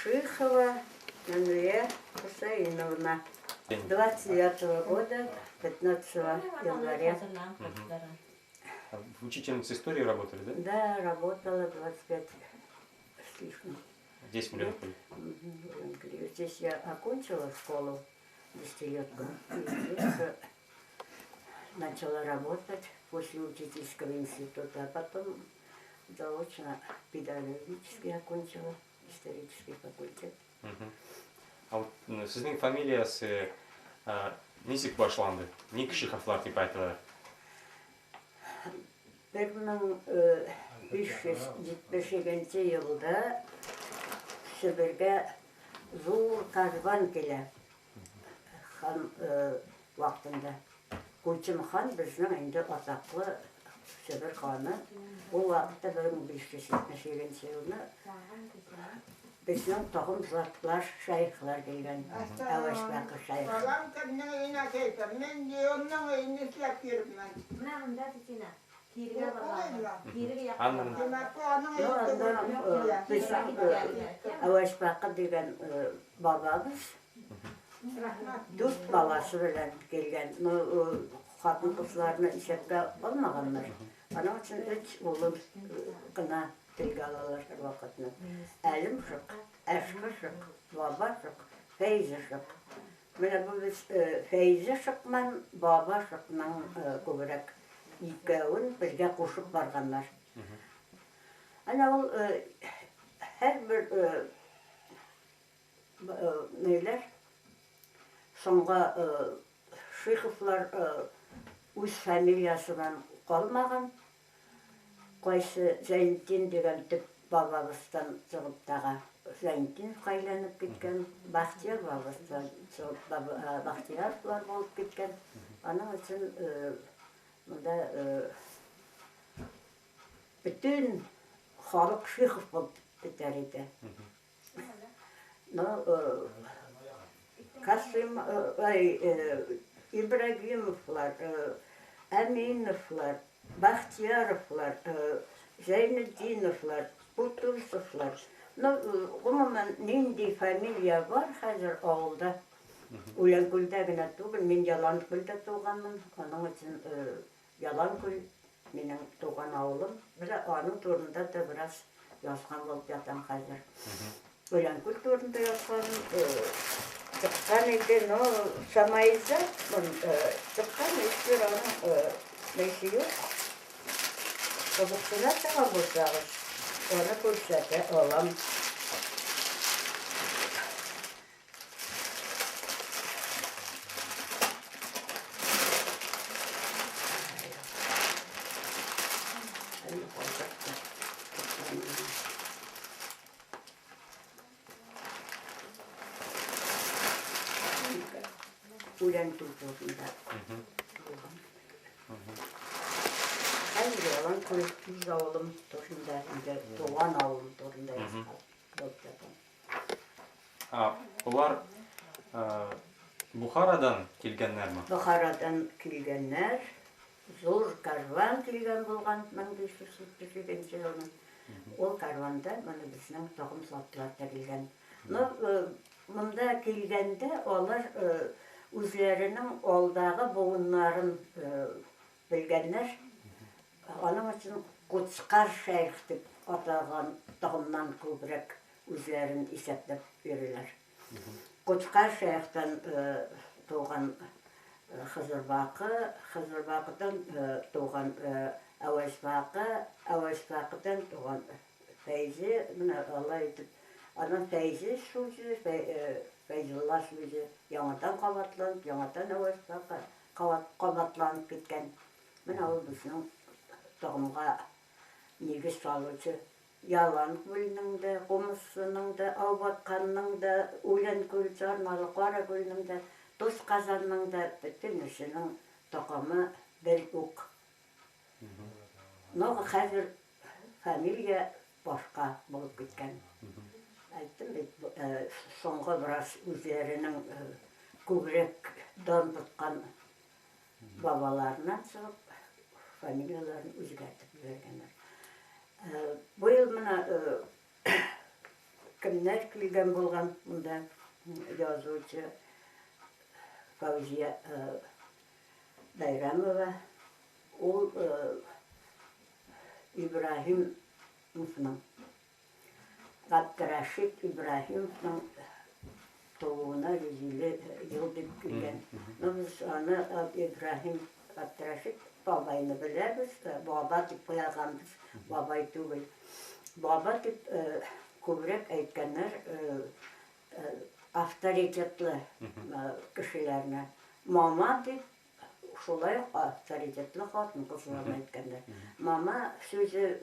Шихова Андрея Хусаиновна. 29 года, 15 января. В учительнице истории работали, да? Да, работала 25 слишком. Здесь в Ленкуле. Здесь я окончила школу десятилетку. И здесь начала работать после учительского института, а потом заочно-педагогически окончила исторический факультет. А вот сіздің фамилиясы несек башланды? Не Кішіховлар деп айтылады? 1575 жылда Сібірге зор карван келе хан уақытында. Кучым хан біздің енді атақлы Сібір ханы. Бұл уақытта 1578 жылына біздің тоғым затлар, шайықлар келген. Әуәшбақы шайық. Балам кәдінің үйіне кейтір. Мен де оның үйіне сілеп керіпмен. Мынағында тетена. Кирге барғанда. Кирге Анның. Демәкі оның Әуәшбақы деген бабамыз дүрт баласы білен келген. Қатын қызларына есепке болмағандар. Ана үшін 3 ұлы ғына тілге алалар уақытны. Әлім шық, әшкі шық, баба шық, фейзі шық. Мені бұл фейзі шықман, баба шықнан көбірек екеуін бірге қошып барғандар. Ана ол әр бір нейлер соңға Шиховлар өз фамилиясынан қалмаған. Қойсы Зайнтин деген түп бабабыстан зығыптаға Зайнтин қайланып кеткен, Бақтияр бабыстан Бақтиярлар болып кеткен. Аның үшін мұнда бүтін халық Шихов болып бітер еді. Касым Ибрагимовлар, Аминовлар, Бахтияровлар, Зайнетдиновлар, Бутусовлар. Ғұмымын нендей фамилия бар қазір ауылда. Уленкөлде гіне туғын, мен Яланкөлде туғанмын. Оның үшін Яланкөл менің туған ауылым. Бірақ оның турында да біраз жазған болып жатам қазір. Уленкөл турында жазғаным шыққан екен, самайызда шыққан ешбір оның несі жоқ. Қызықтына шыға болсағыз, оны көрсәте олам. Уленкөл турында. Қазір Яланкөл түз ауылым турында, туған ауылым турында болып жатам. Олар Бухарадан келгенлер ма? Бухарадан келгенлер, зор карван келген болған 1578 жылы. Ол карванда біздің тоғым саптыларда келген. Мұнда келгенде олар өзлерінің олдағы буынларын білгенлер. Оның үшін Құтсқар шайық деп аталған тұғымнан көбірек өзлерін есептеп берілер. Құтсқар шайықтан туған Хызырбақы, Хызырбақыдан туған Әуәшбақы, Әуәшбақыдан туған Фейзі, мына Алла етіп, анан Фейзі сөзі, Фейзілла сөзі яңадан қабатланып, яңадан Әуәшбақы қабатланып кеткен. Мына ол біздің тұғымға негіз салушы. Яланкөлінің де, Құмысының да, Аубатқанның да, Уленкөл жарналы Қаракөлінің да, Досқазанның да бүтін ішінің тұқымы бір ұқ. Ноғы қазір фамилия башқа болып кеткен. Айттым, соңғы біраз өздерінің көбірек дан тұтқан бабаларынан шығып, фамилияларын өзгертіп бергенler. Bu yıl bana Kimler kilgen bulgan bunda yazıcı Fauziye Bayramova, o İbrahim Muf'nun, Abdurrashid İbrahim'nin doğuna 100 yıl bitkigen. Biz onu İbrahim Abdurrashid babayını biliriz, baba deyip koyağanbiz, babayı değil. Baba deyip köbrek aytkanlar avtoritetli kişilerine. Mama deyip şolay avtoritetli hatun kızlarına aytkanlar. Mama sözü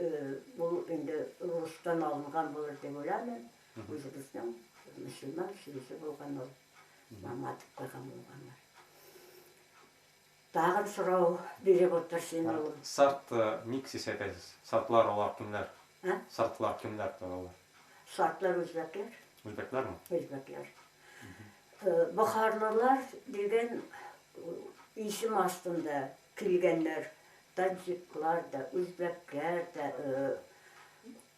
bu indi Rus'tan alıngan bulur deyip olamın. Özümüzden Müslüman sözü bulgan ol. Mama deyip koygan bulganlar. Dağın sırau berip otursun oğlum. Sart mixis etesiz. Sartlar olar kimler? Ha? Sartlar kimler olar? Sartlar Özbekler. Özbekler mi? Özbekler. Baharlılar degen isim aslında kilgenler, Taciklar da, Özbekler de,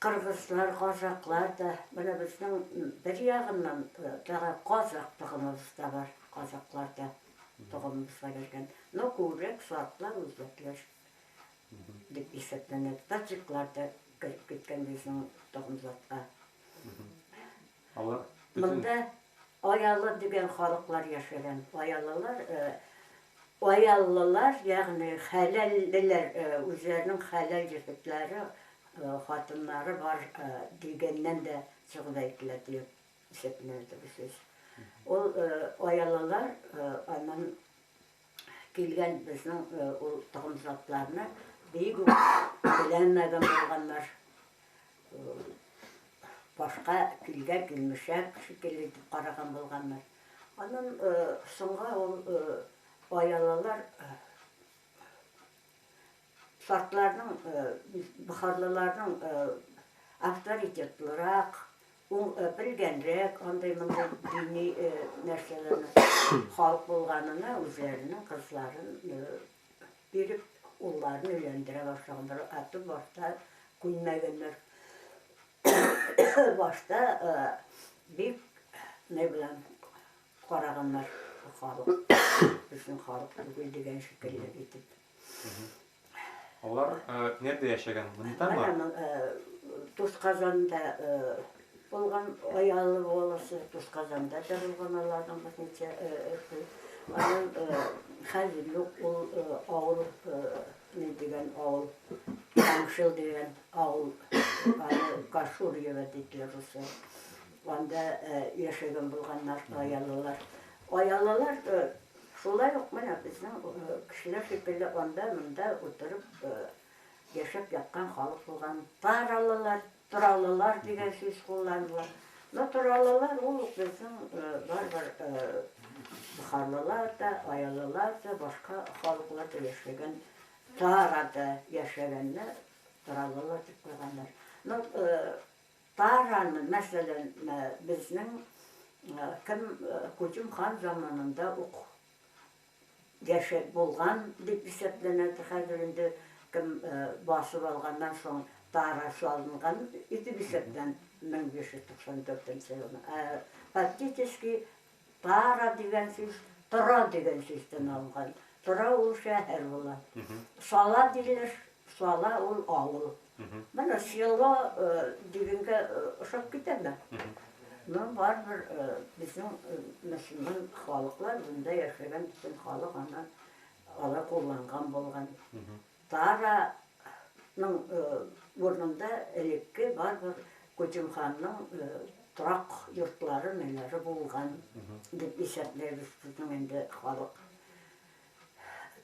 Kırgızlar, Kazaklar da, bana bizden bir yağından daha Kazak tığımız da var, Kazaklar da tığımız var erken. No kurek Sartlar, Özbekler dip hissetlenir. Taciklar da girip gitken bizim tığımızda. Allah Bunda Ayalı degen halklar yaşayan. Ayallılar yani helalliler, üzerinin helal yigitleri, hatınları var degenden de çıkıverdiler diye hissetlenirdi bu söz. O ayallılar aman kelgen bizim o tığım zatlarını büyük bilenmeden olganlar. Başka kilge gelmişler, şekilli edip karagan bulganlar. Onun sonra o ayalalar sartlarının, baharlılarının avtoritetlirak, bilgenrek, onday dini nerselerini halk bulganına üzerine kızların berip onlarını öylendire başlaganlar. Atı başta kuymaganlar. Başta bir ne bileyim karaganlar halk, bizim halk degen şekilde gitip. Onlar nerede yaşayan? Bunda mı? Benim Tuzkazan'da bulgan ayalı olası Tuzkazan'da da bulgan onlardan bir neçe onun hazır yok o ağıl ne degen ağıl Kamşıl degen ağıl Kaşuriye ve dediler Rusya. Onda yaşayan bulganlar ayalılar. Ayalılar şolay yok mana bizim kişiler şekilde onda bunda oturup yaşap yapkan halk bulgan. Taralılar degen söz kullanılır. Taralılar o bizim var Buharlılar da, Ayalılar da, başka halklar da yaşayan, Tara'da yaşayanlar, Taralılar deyip koyganlar. Tara'nın mesela bizim kim Kucum Han zamanında yaşayıp bulgan deyip hissetlenirdi. Hazırında kim basıp algandan sonra Tara salıngan, iti hissetlen 1594 yılında. Faktiski Tara degen söz, Tura degen sözden alıngan. Tura ol şehir ola. Sala dilir, Sala ol ağıl. Bana Siyala degenge uşak giderler. Var bir bizim Müslüman halklar, bunda yaşayan bütün halk ona ala kullangan bolgan. Tara'nın burnunda elekki var bir Kucum Han'ın turak yurtları neleri bulgan deyip hissetleriz bizim indi halk.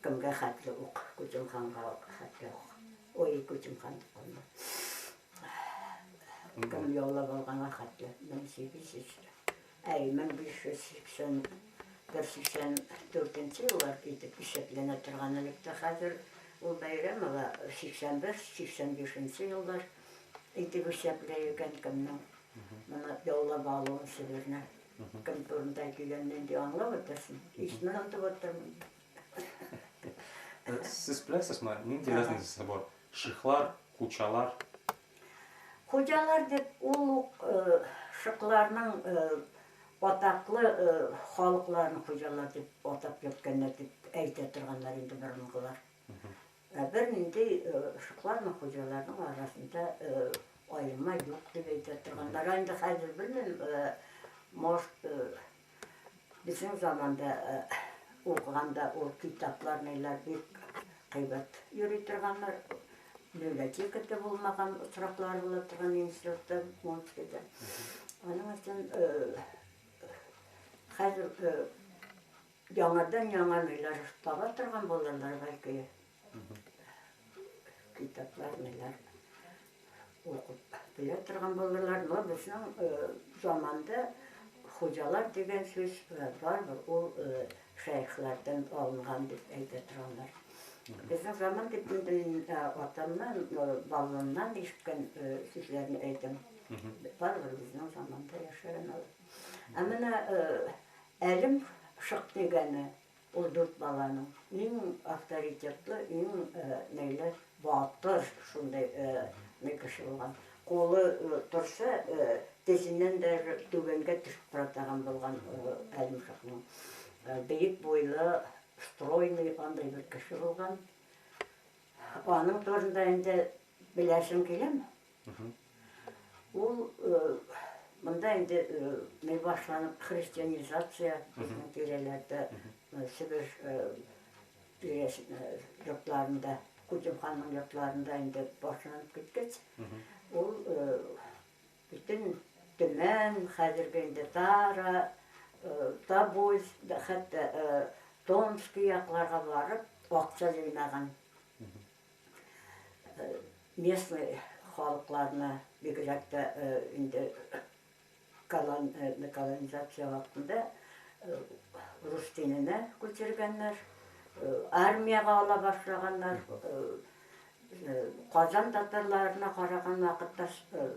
Kimge hatlı ok, Kucum Han'a hatlı ok. Oy Kucum Han deyip onda. Kim yolla bolgana hatlı, 1800. Ay 1584 yıllar edip hissetlene turgan elikte hazır o Bayramova 85 yıllar edip hissetleyken kimden bana yolla bağlığın severine kim durumda gelenden diye anlap otursun. İsmini antıp oturmun. Siz bilesiniz mi? Neydi razницасы var? Şıhlar, kuçalar. Hocalar deyip ulu шықларының атаклы халыкларын хуҗалар дип атап кеткәннәр дип әйтә торганнар инде борынгылар. Бер нинди шықларның хуҗаларның арасында айырма юк дип әйтә торганнар. Инде хәзер белмим, может безнең заманда укыганда ул китаплар неләр бик кыйбат йөри торганнар. Библиотекада булмаган очраклар була торган институтта, Монскида. Аның өчен хәзер яңадан яңа неләр таба торган булганнар бәлки. Китаплар неләр укып белә торган булганнар, но безнең заманда хуҗалар дигән сүз бар, ул шәйхләрдән алынган дип әйтә торганнар. Безнең заман дип атамнан, баламнан ишеткән сүзләрне әйтәм. Бар безнең заманда яшәгән ул. Ә менә әлем шык дигәне ул дүрт баланың иң авторитетлы, иң нәйле батыр шундай кеше булган. Қолы торса, тезеннән дә түбәнгә төшеп баратаган булган әлем шыкның. Бейек буйлы, стройный андай бер кеше булган. Аның турында инде беләсем киләме? Ул монда инде не башланып христианизация безнең тирәләрдә, Сибир йортларында, Күчемханның йортларында инде башланып киткәч, ул бүтән Төмән, хәзерге инде Тара, Тобольск, хәтта Томский якларга барып, акча җыйнаган. Местный халыкларны бигрәк тә инде колонизация вакытында рус теленә күчергәннәр, армияга ала башлаганнар. Казан татарларына караган вакытта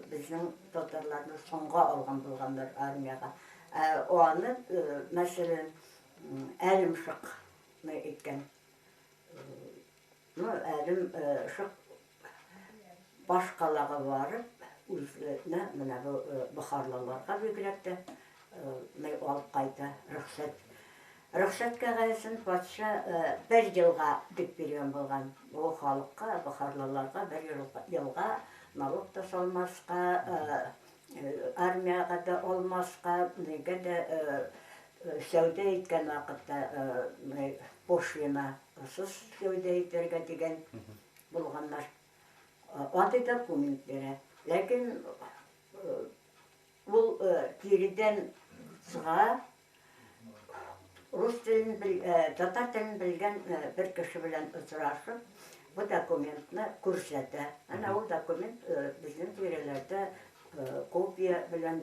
безнең татарларны соңга алган булганнар армияга. Аны мәсәлән әлем шыкны әйткән. Әлем шык башкаларга барып, үзләренә менә бу бухарлыларга бигрәк тә алып кайта рөхсәт. Рөхсәт кәгазен патша 1 елга дип биргән булган. Бу халыкка, бухарлыларга 1 елга налог та салмаска, армияга да алмаска, нигә дә сәүдә иткән вакытта пошлина сыз сәүдә итәргә дигән булганнар. Аты документ бирә. Ләкин ул киридән чыга, рус телен, татар телен белгән бер кеше белән очрашып, бу документны күрсәтә. Ана ул документ безнең тирәләрдә копия белән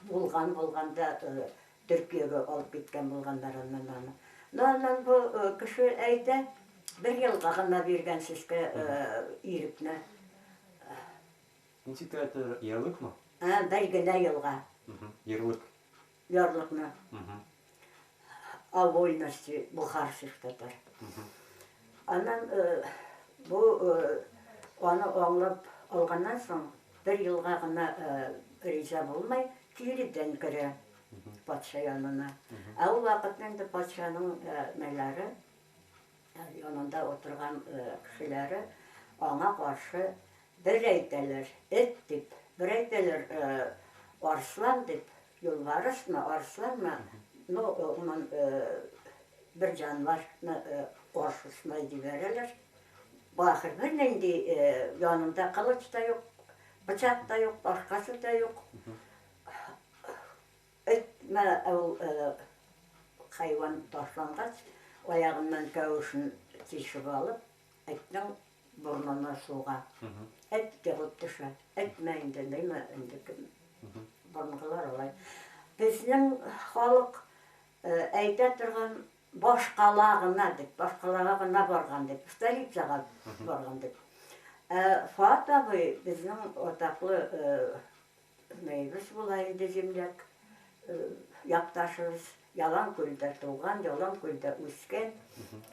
булганда Төркиягә алып киткән булганнарыннан аны. Аннан бу кеше әйтә, 1 елга гына биргән сезгә ирекне. Ничек это ярлыкмы? 1 генә елга. Ярлык. Ярлыкны. О вольности бухарских татар. Аннан бу аны аңлап алганнан соң 1 елга гына риза булмай, киридән керә патша янына. Ул вакытта инде патшаның нәләре, янында отырган кешеләре аңа каршы бер әйтәләр, эт дип, бер әйтәләр, арслан дип, юлбарысмы, арсланмы, онан бер җанварны каршысына җибәрәләр. Бахыр бер нинди янында кылыч та юк, бычак та юк, башкасы да юк. Ул хайван ташлангач, аягыннан кәвешен тишеп алып, этнең бурнына суга. Эт тегеп төшә. Этмә инде, нәймә инде бурныгылар алай. Безнең халык әйтә торган башкалагына дип, башкалага гына барган дип, столицага барган дип. Фат абый безнең атаклы нәйбез була инде земляк. Якташыбыз Яланкүлдә туган, Яланкүлдә үскән.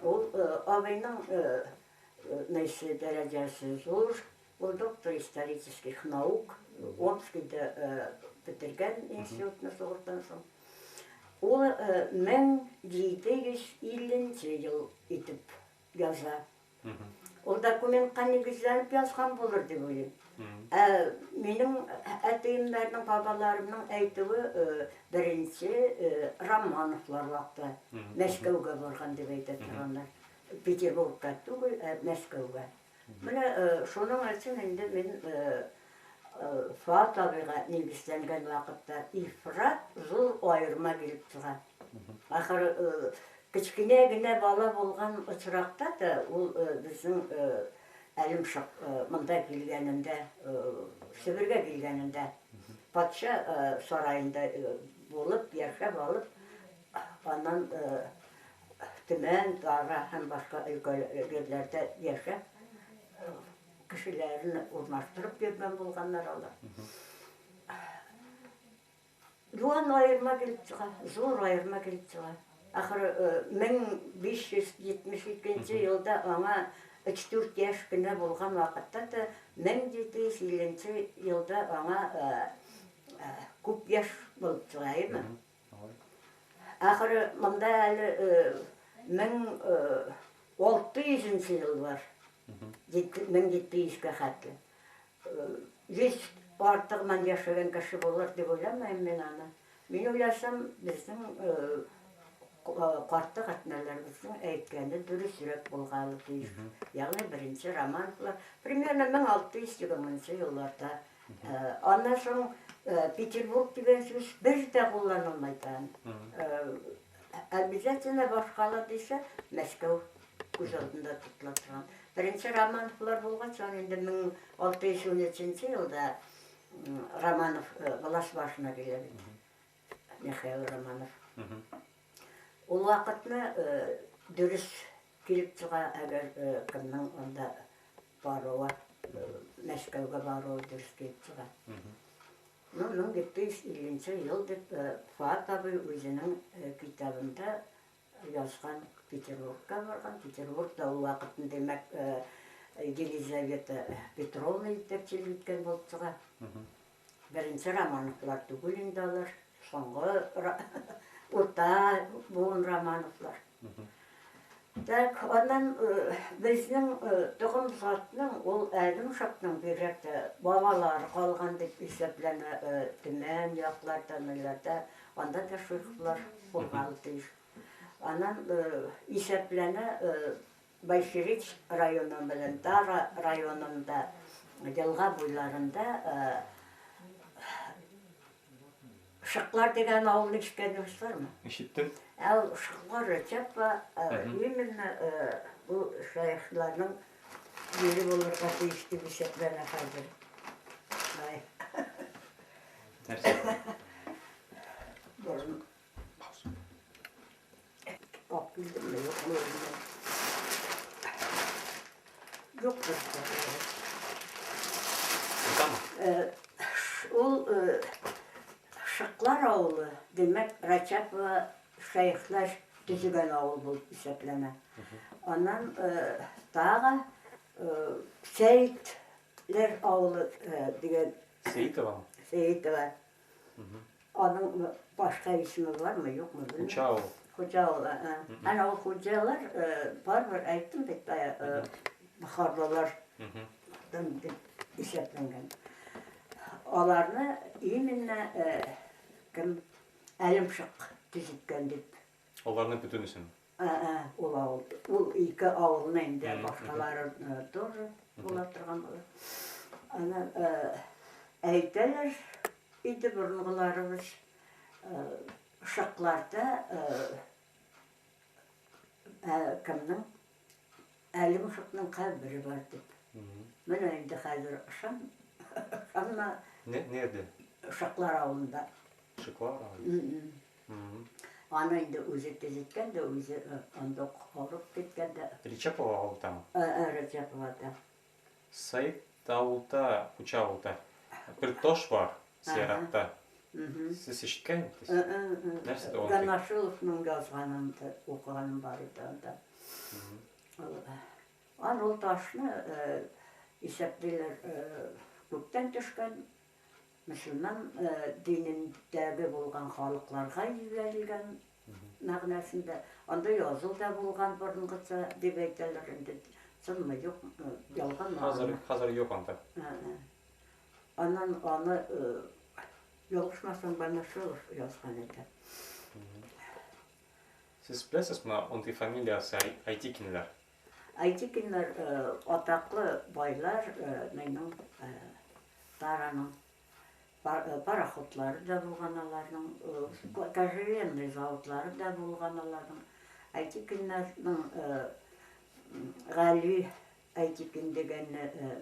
Ул абыйның нәйсе дәрәҗәсе зур. Ул доктор исторических наук. Омскида бітірген институтны соғыттан соң. Ол 1750 жыл итеп яза. Ол документқа негізленіп жазған болыр деп ойлаймын. Менің әтейімдердің, бабаларымның әйтуі бірінші Романовлар вақты Мәскеуге барған деп айтып тұрғандар. Петербургқа түгіл, Мәскеуге. Міне соның үшін енді мен Fuat abıға негізленген вақытта ифрат зұл айырма келіп тұға. Ақыры кішкене гіне бала болған ұшырақта да ол біздің әлімшық мұнда келгенінде, Сібірге келгенінде патша сарайында болып, яшап алып, анан Түмен, Дара һәм башқа өлкелерде яшап, кішілерін орнаштырып берген болғандар олар. Жуан айырма келіп шыға, зор айырма келіп шыға. Ақыры 1572 жылда аңа 3-4 яш кіне болған вақытта да 1750 жылда аңа көп яш болып шығайымы. Ақыры мұнда әлі 1600 жыл бар. 1700-ге қатты. 100 артығынан яшаған кіші болар деп ойламайым мен аны. Мен ойласам, біздің қартты қатыналар біздің әйткенді дұрысырек болғалы дейіз. Яғни бірінші романлар. Примерно 1600 жылларда. Ондан соң Петербург деген сөз бір де қолданылмайтын. Обязательно башқалы дейсе, Мәскеу көз алдында тұтыла тұрған. Бірінші Романовлар болған соң енді 1613 жылда Романов влас башына келеді. Михаил Романов. Ол вақытны дұрыс келіп тұға әгер кімнің онда баруы, Мәскеуге баруы дұрыс келіп тұға. 1750 жыл деп Fuat абы өзінің китабында жазған. Петербургқа барған. Петербургта ол вақытын демек Елизавета Петровна етекшілік еткен болып тұға. Бірінші Романовлар түгіл енді алар. Соңғы орта буын Романовлар. Так, онан біздің тұғым затының ол әлім шаптың беректі бабалары қалған деп есеплені Түмен, яқлардан, онда да шұйқылар болғалы дейіз. Анан есеплені Большевич районын білін, Дара районында, Делға бойларында Шықлар деген ауылын ішкеніңіз бар ма? Işittim. Әл Шықлар өтепі, именно бұл шайықларының ері болырға дейісті есеплені қайдыр. Neresi? Бұрын. Bak bildim mi? Yok mu? Yok mu? Tamam. Ол Шықлар ауылы, демек Рачапова шайықлар түзіген ауыл болып есеплені. Онан тағы Сейітлер ауылы деген Seyitova mı? Сейітова. Оның башқа есімі бар ма, жоқ му? Uçağı. Ходжалар. Ана ол ходжалар бар-бар айттым деп бұхарлалар есепленген. Оларны именно кім әлімшық түзіткен деп. Onların bütün isim. Ол ауыл. Ол екі ауылына енді башқалары тоже бола тұрған болар. Ана әйтелер иді бұрынғыларымыз Шықларда кімнің әлім шықның қабірі бар деп. Мен енді қазір Шамна Nerede? Шықлар ауылында. Şıklar abi. Аны енді өзі кезеткен де, өзі ондық ауырып кеткен де. Ричапова avulda mı? Рачаповада. Sait avulda, Uçağı avulda. Bir toş var ziyaratta. Siz işitken misiniz? Nerede onu? Ганашыловның жазғанымды оқығаным бар еді онда. Ол ташны есептейлер көктен түшкен Müslüman dinindəgi bolğan xalqlarga yüzəlgən məğnəsində. Onda yazıl da bolğan burunğıca deb aytırlar indi. Çınmı yox, yalğan mı? Hazır yok onda. Ondan onu yoluşmasın bana şu yazgan edi. Siz bilesiniz mi onun familiyası Aytekinler? Aytekinler ataklı baylar, mənim Daranın paraxotları da bolğanalarının, Kajelenli zavodları da bolğanalarının. Aytekinlərin Gali Aytekin degen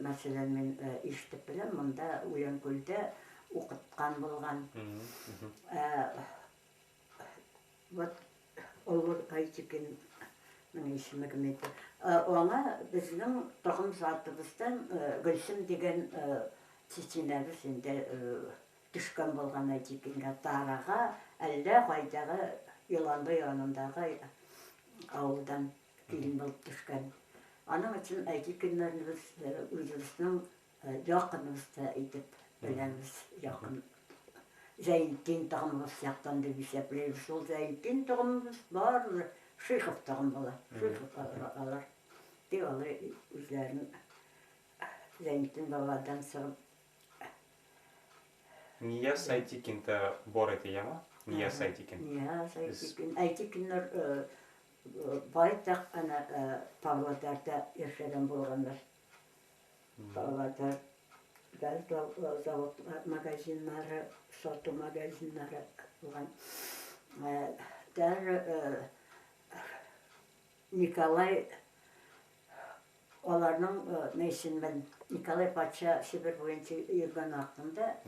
məsələn men işitip biləm, munda Uyanköldə oqutqan bolğan. Olur Aytekin'in ismi kimdi? Ona bizim toxum zatımızdan Gülsüm degen çiçinəmiz indi düşkən bolğan Aytekin'ə Darağa, әллә qaydağı Yılandı yanındağı avuldan gelin bolup düşkən. Onun için Aytekin'lerini biz özümüzün yakınımızda edip bilemiz, yakın. Zeytin tağımız yaktan deb esepleyiz. Sol Zeytin tağımız var, Şıykov tağım bolar. Şıykov alır. Diyorlar özlerinin Zeytin babadan sığıp. Niyaz Aytekin'de bor eti yama? Niyaz Aytekin. Niyaz Aytekin. Aytekinler baytaq ana Pavlodar'da yaşayan bolğanlar. Pavlodar zavod magazinleri, sotu magazinleri bolğan. Der Nikolay onların neysin ben Nikolay Paşa Sibir boyunca yürgen hakkında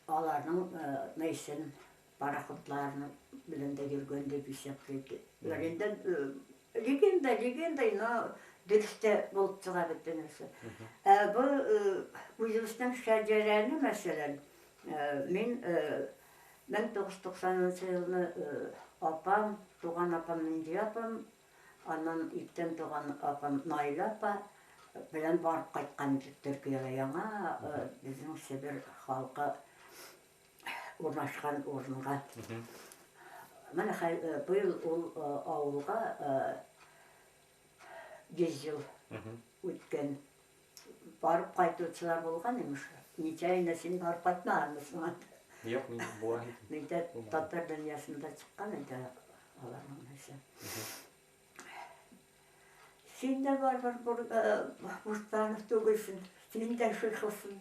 onların neysin paraxotlarını bilende yürgen de bir sepeydi. Lerinden legenda ina dürüste bolup çığa bittenesi. Bu Uyuz'dan şəcərlərini məsələn men 1990 yılını apam, doğan apam Münci apam, ondan ilkten doğan apam Nail apa bilen barıp qaytqan Türkiye'ye yana bizim Sibir halkı ornaşkan ornuna. Mana bu yıl o avulga 100 yıl ötken barıp qaytuvchilar bolğan emiş. Neçe ayına sen barıp qaytmaganmısın? Yok, bu Neyde Tatar dünyasında çıkan edi alanın neyse. Sen de var Mustanov tugulsun. Sen de Şıykovsun.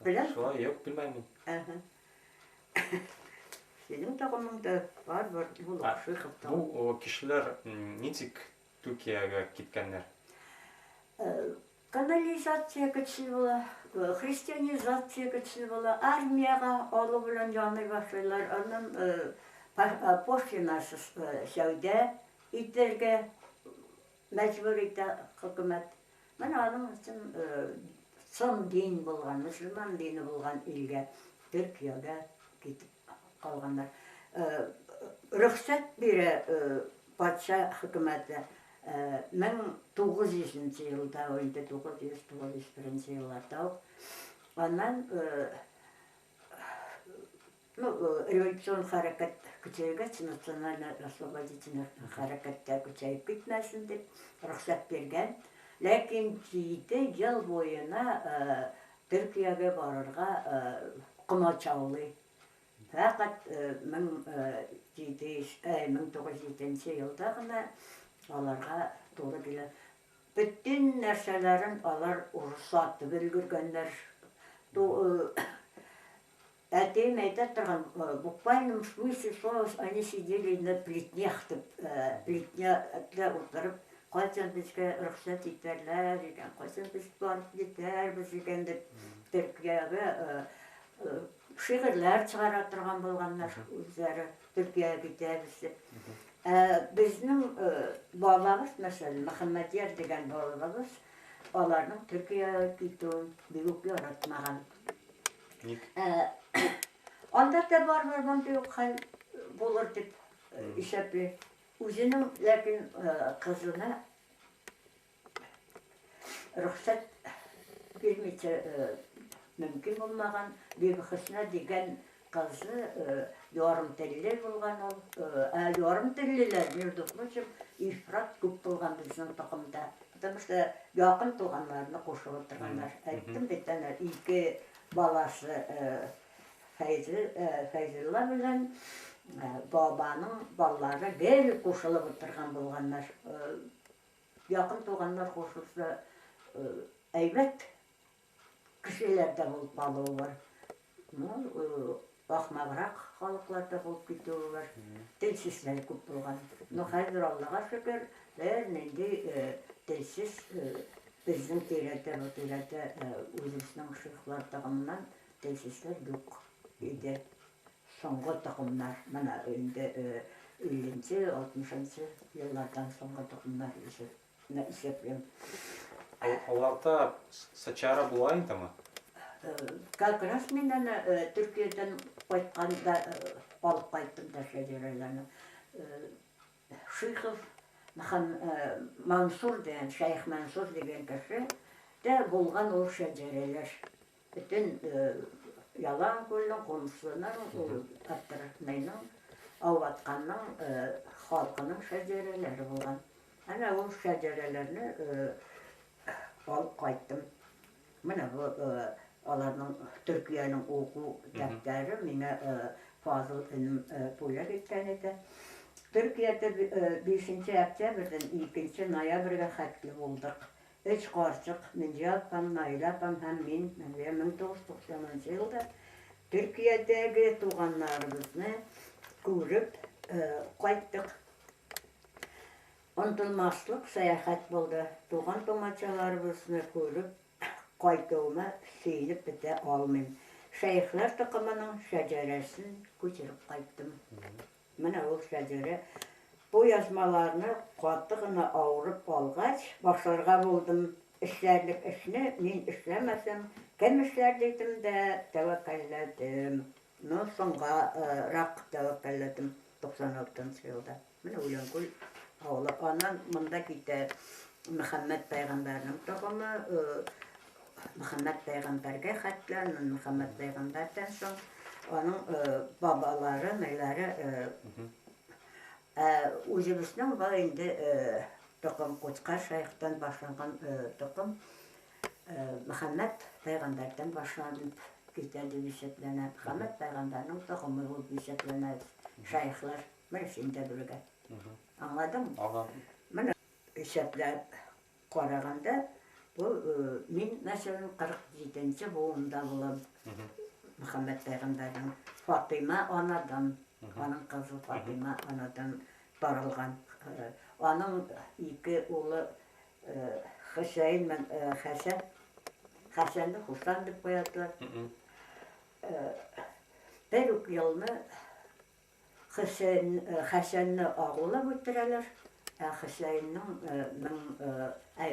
Bilen? Şolay yok, bilmem. Senin takımında var bulup Şıykov'tan. Bu kişiler niçik Türkiye'ye gitkenler? Kanalizatsiya geçili bola, Hristianizatsiya geçili bola, armiyaga oğlu bilen janır başlaylar. Onun poşinasız şevde, itlerge mecbur ite hükümet. Ben onun için son din bulgan, Müslüman dini bulgan ilge, Türkiye'ye gidip kalganlar. Ruhsat biri Paşa hükümeti 1900 yılda, 1991 yıllarda ondan revolüsyon hareket küçüğüge, nasyonal освободительный harekette küçüğüp gitmesin deyip ruhsat bergen. Lakin 7 yıl boyuna Türkiye'ye barırga kuma çağılı. Fakat 1907 yılda onlarga doğru gelir. Bütün nerselerin onlar ruhsatı bilgirgenler. Әтейім айтып тұрған, буквальном смысле слова, они сидели на плетнях, плетняда отырып, қайсан бізге рұқсат етерлер екен, қайсан біз барып кетербіз екен деп Түркияға шиғырлар шығара тұрған болғандар өздері Түркияға кетербіз деп. Біздің балабыз, мәселен, Махаммадияр деген балабыз, олардың Түркияға кетуін бігіп яратмаған. Onda da var bunda yok hal bulur deyip işepi. Özünün lakin kızına ruhsat vermeyece mümkün olmagan Bibixisna деген kızı yarım telli bulgan ol. Yarım telliler, между прочим, ifrat көп bulgan bizning takımda. Потому что yakın tuğanlarını koşup oturganlar. Aytdım beten iki balası Feyzullah bilen babanın balları gel koşulup oturgan bulganlar. Yakın tuğanlar koşulsa elbet kişilerde bulup balığı var. Bakmabırak halıklarda bulup gidiyor var. Telsizleri көп bulgan. Hazır Allah'a şükür, nendi telsiz bizning terede o'zimizning shayxlar taqımından telsizler yok edi. Soңғы taqımlar, mana endi 50-60 yıllardan soңғы taqımlar есеплем. Оларда сачара булайын мı? Как раз мен Türkiye'den qaytqanda алып qayттım da şecerelerini. Шыйхов Mansur деген, Şeyh Mansur деген kişi de bulgan o şecereler. Bütün yalan koyun komşuların, Abdurrahman'ın, Avatkan'ın, halkının şecereleri bulgan. Ana o şecerelerini alıp qayttım. Mana bu onların Türkiye'nin oku defteri mine Fazıl Enim pula gitken edi. Türkiye'de 5. Oktyabir'den 2. noyabrga xatlı bulduk. 3 qarçıq, Minci apam, Nail apam, hem men 1990 yılda Türkiye'deki tuğanlarımızı görüp qayttık. Unutulmazlık seyahat buldu. Tuğan tomaçalarımızı görüp qaytığıma seyilip bite almayım. Şeyhler takımının şeceresini көтеріп qayttım. Mana o şecere bu yazmalarını qattığına ağırıp algaç başlarga buldum. İşlerlik işini men işlemesem kim işlerdiydim de tevekkelledim. Songa rak tevekkelledim 96 yılda. Mana Uyankul ağlı. Ondan mında gitti Muhammed Peygamber'in takımı Muhammed Peygamber'e xatlar, Muhammed Peygamber'den soň onun babaları, neleri özümüzün var indi takım Koçkar Şeyh'ten başlanan takım Muhammed Peygamber'den başlanıp gittiğinde hesaplanır. Muhammed Peygamber'in takımı olup hesaplanır. Şeyhler, Mersin'de bölge. Anladın mı? Anladım. Bana hesaplayıp qaraganda bu men mesela 47. boğumda bulam. Muhammed Peygamber'in Fatıma anadan, onun kızı Fatıma anadan darılgan. Onun iki oğlu Hüseyin ben Hasan. Hasan'ı Husan dep koyatlar. Bir yılını Hasan'ı ağılap ötürerler. Hüseyin'in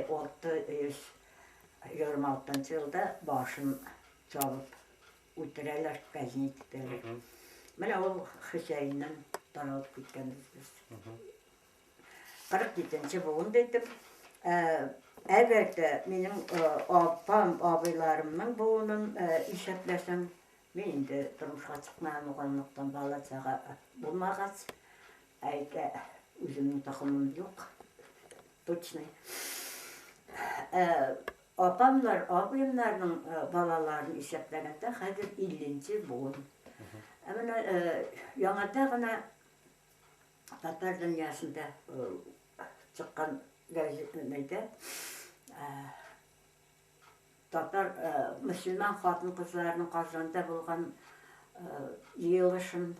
626 yılda başını çalıp ötürerler, gazetlikleri. Mana o Hüseyin'den daralып gitkendiz biz. 47. boğun dedim. Elbette benim apam, abilerimden boğunun işaretlesem, benim de durmuşa çıkmayan oğanlıktan balacağı bulmağız. Özümün takımım yok. Точно. Apamlar, abimlerin balalarını işaretlerinde hazır 50. boğun. Ama yanada gana Tatar dünyasında çıkan gazetede Tatar Müslüman hatun kızlarının kazanında bulgan yığılışın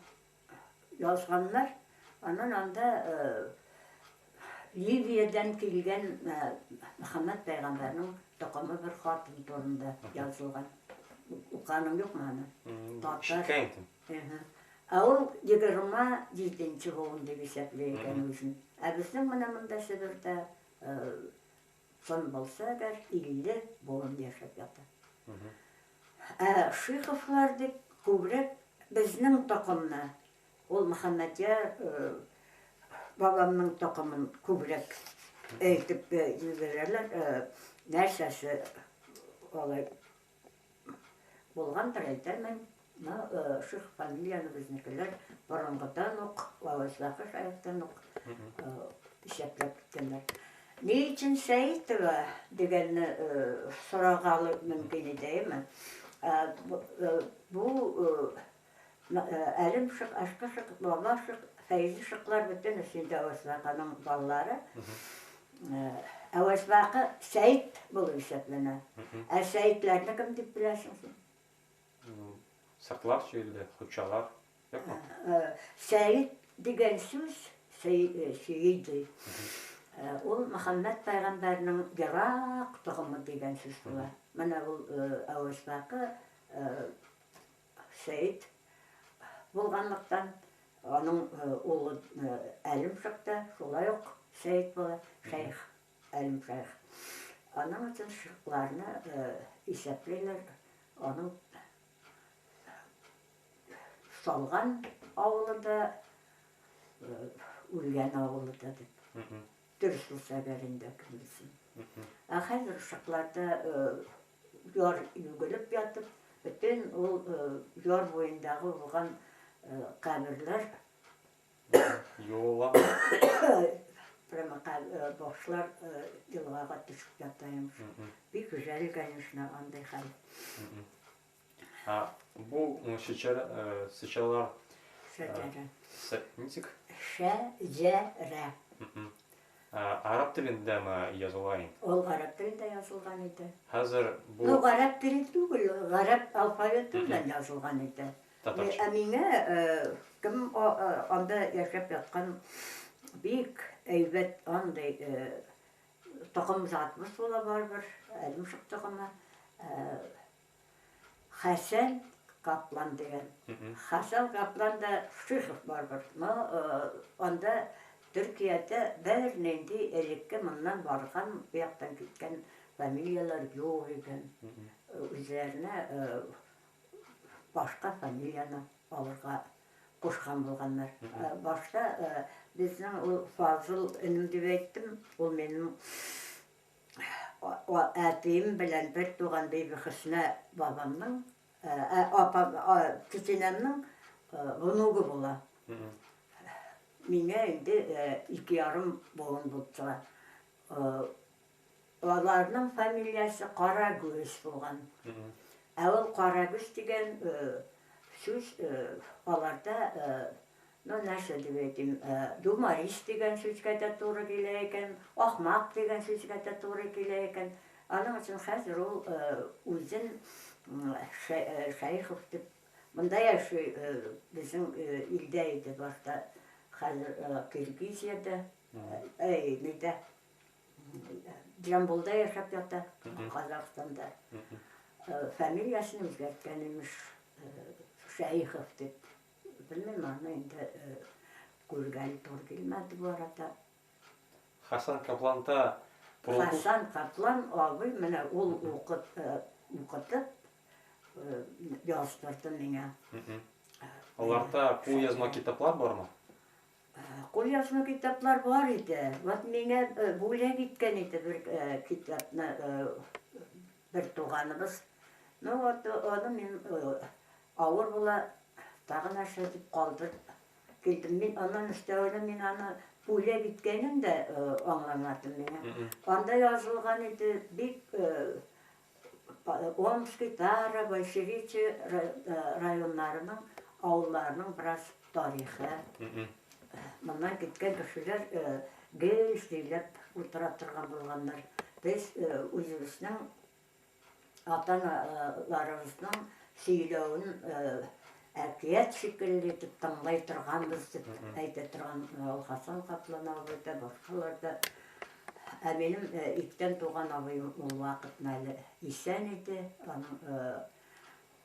yazganlar. Onun anda Libya'dan kelgen Muhammed Peygamber'in takımı bir hatun torunda yazılgan. Ukanım yok mu ana? Tatar. Ağıl 27. boğun deb hesaplayken özün. Bizning mana munda Sibirde son bolsa da 50 boğun yaşap yatı. Şıйховлар deb köbrek bizning takımna ol Muhammed'e babamın takımın köbrek eğitip yüzerler. Nersesi olay Болғандар әйтермен, шық фамилияны біздікілер бұрынғыдан ұқ, Ауызбақы шайықтан ұқ есеплеп біткендер. Не үшін Сәйітова дегенні сұрағалы мүмкін едеймін. Бұл әлім шық, ашқы шық, баба шық, фәйзі шықлар бүтін үсінде Ауызбақының балалары. Ауызбақы Сәйіт бұл есеплене. Сәйітлерді кім деп білесіңсің? Сақлар жүйелді, құтшалар. Сәйіт деген сөз Сейіді. Ол Мұхаммед пайғамбарының Ирақ тұғымы деген сөз бола. Мына бұл Ауызбақы Сәйіт болғанлықтан оның ұлы әлім шықты, солай оқ Сәйіт бола, шайх, әлім шайх. Оның үшін шықларына есеплейлер, оның солған ауылы да, өлген ауылы да деп. Дұрыс болса бәрінде кімдесін. Қазір шықларда жор үйгіліп ятып, бүтін ол жор бойындағы болған қабірлер. Yola. Прямо бокшлар жылғаға түсіп жатайымыз. Bir güzel, конечно, андай хал. Bu sıçralar nitik? Şəcərə. Arap dilinde mi yazılayın? Ол ғарап тілінде жазылған еді. Hazır bu Ғарап тілі түгіл, ғарап алфавитімен жазылған еді. Татарча. Әмеңе кім анда яшап жатқан бик әйбет андай тұқым затымыз бола бар бір, әлімшік тұқымы. Хасан Каплан деген. Хасан Каплан да Шихов бар бір. Анда Түркияда бәріненде әлекке мұннан барған, бұяқтан кеткен фамилиялар жоқ екен. Үзеріне башқа фамилияны алырға қошқан болғандар. Башта біздің ол Фазыл үнім деп айттым, ол менің әтейім білән бір туған бейбі қысына бабамның, кішенемнің ғынуғы бола. Мене енді 2 жарым болын бұлтыға. Оларының фамилиясы Қарагөз болған. Әуіл Қарагөз деген сөз оларда, нәрсе деп етім, юморист деген сөзге де туры келе екен, ақмақ деген сөзге де туры келе екен. Аның үшін қазір ол өзін Шайхов деп, мұндай әші біздің елде еді башта. Қазір Киргизияда, неде, Жамбылда яшап жатты, Қазақстанда. Фамилиясын өзгерткен еміш Шайхов деп. Білмейм, аны енді көргәлі тұр келмәді бұл арада. Хасан Каплан'da Хасан Каплан абы, міне ол оқытып, яздырды меңе. Оларда қол yazma kitaplar var mı? Қол жазма китаплар бар еді. Вот меңе бөлек еткен еді бір китапны бір туғанымыз. Оны мен ауыр бола тағын аша деп қалдырып келдім. Мен онан үстәуіне мен аны бөлек еткенін де аңламадым мене. Анда жазылған еді бик Омский, Тара, Большевичи районларының, ауылларының біраз тарихы. Мұнан кеткен кішілер гел істейлеп отыра тұрған болғандар. Біз өзіміздің ата-аналарымыздың сөйлеуін әкият шекілді етіп тыңдай тұрғанбыз деп айта тұрған Хасан Каплан абайда, басқаларда. Әменім иттен туған абайым ол вақытын әлі исән еді.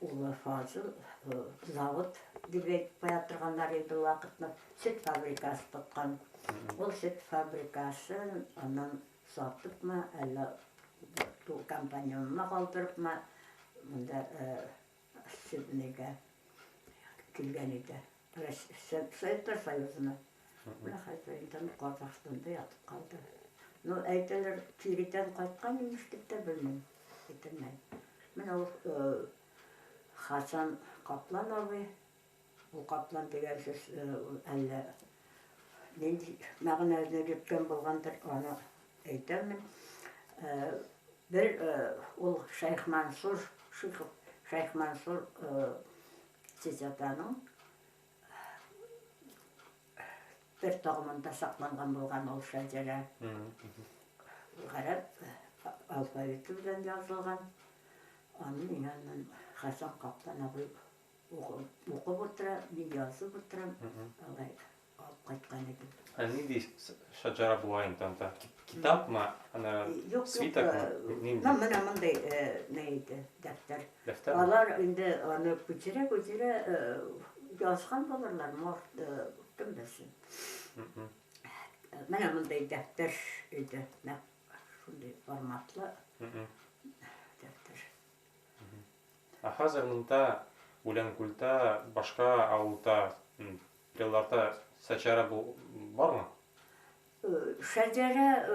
Улы Фазыл завод деп айтып бая тұрғандар еді уақытына сүт фабрикасы тұтқан. Ол сүт фабрикасы анан сатып ма, әлі компанионына қалдырып ма, мұнда сүтінеге келген еді. Советтер Союзына. Бұна қайтайындан Қазақстанда ятып қалды. Әйтелер Кириден қайтқан еміштікті білмейм. Мен ол Hasan Kaplan abi. Bu Kaplan degan söz әллә нинди мәгънәсенә җиткән булгандыр, аны әйтәмен. Bir ул Шайх Мансур, Шайх Мансур цитатаның bir тагымында сакланган булган ул шәҗәрә. Гарәп алфавиты белән язылган. Аны миңа Хасан Каптан абый укып утыра, мин язып утырам. Алай алып кайткан идем. Нинди шәҗәрә була инде анда? Китапмы? Ана свитокмы? Нинди? Менә мондай нәйди, дәфтәр. Дәфтәр? Алар инде аны күчерә язган булырлар, кем белсен. Менә мондай дәфтәр иде, шундый форматлы дәфтәр. Хәзер монда Үләнкүлдә, башка авылда, елларда шәҗәрә бармы? Шәҗәрә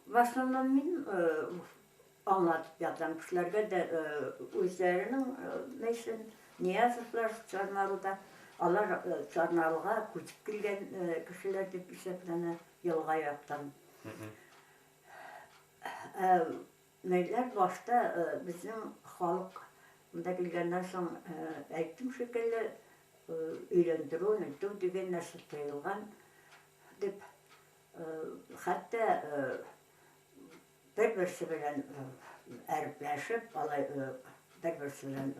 в основном мин аңлатып ятам кешеләргә дә үзләренең нәйсен Ниязовлар Чарналыда, алар Чарналыга күчеп килгән кешеләр дип исәпләнә елга яктан. Нәйләр башта безнең халык монда килгәннән соң әйттем шикелле өйләндерү, нитү дигән нәрсә тыелган дип хәтта бер-берсе белән әрпләшеп, алай бер-берсе белән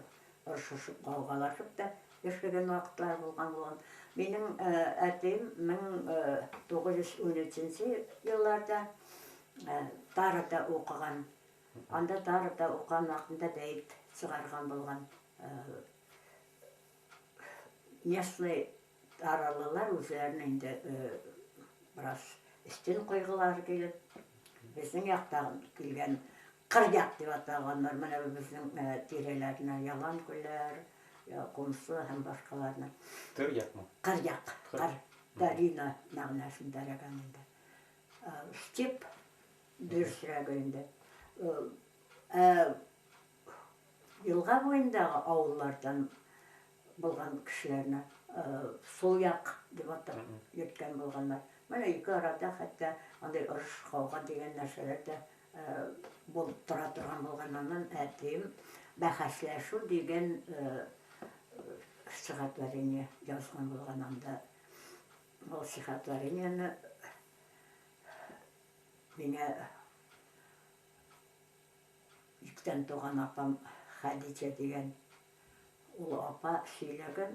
ыршышып, каугалашып та яшәгән вакытлар булган. Минем әтем 1913 елларда Тарада укыган. Анда Тарада укыган вакытында бәйт чыгарган булган. Местный таралылар үзләренең инде biraz üstün koygular gelip bizim yaktan gelgen kıryak diye atağanlar, mana bizim tirelerine yalan koylar, ya komşu hem başkalarına. Kıryak mı? Kıryak, darina mağnasında raganında. Stip dürsüragında. Yılga boyundağı avullardan bulgan kişilerine sol yak diye atıp yetken bulganlar. Mana ике арада хәтта андай ырыш кауга дигән нәрсәләрдә булып тора торган булганнан әтем бәхәсләшү дигән стихотворение язган булган анда. Ул стихотворениене миңа иктән туган апам Хәдичә дигән ул апа сөйләгән,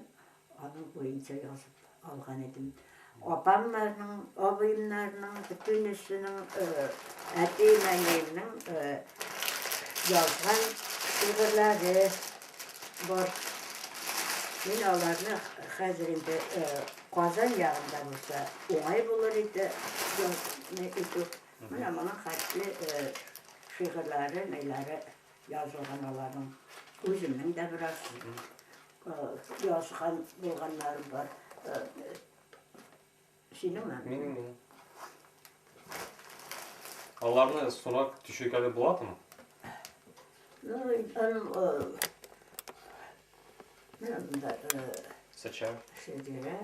аның буенча язып алган идем. Апамнарның, абыйымнарның, бүтүнесенең, әтей-әниемнең язган шигырьләре бар. Мин аларны хәзер инде Казан ягында булса, уңай булыр иде. Менә моның хәтле шигырьләре, нәйләре язылган аларның. Үземнең дә бераз язган булганнарым бар. Минем. Аларны сунак төшергәле буладымы? Сәчәр. Шәҗәрә.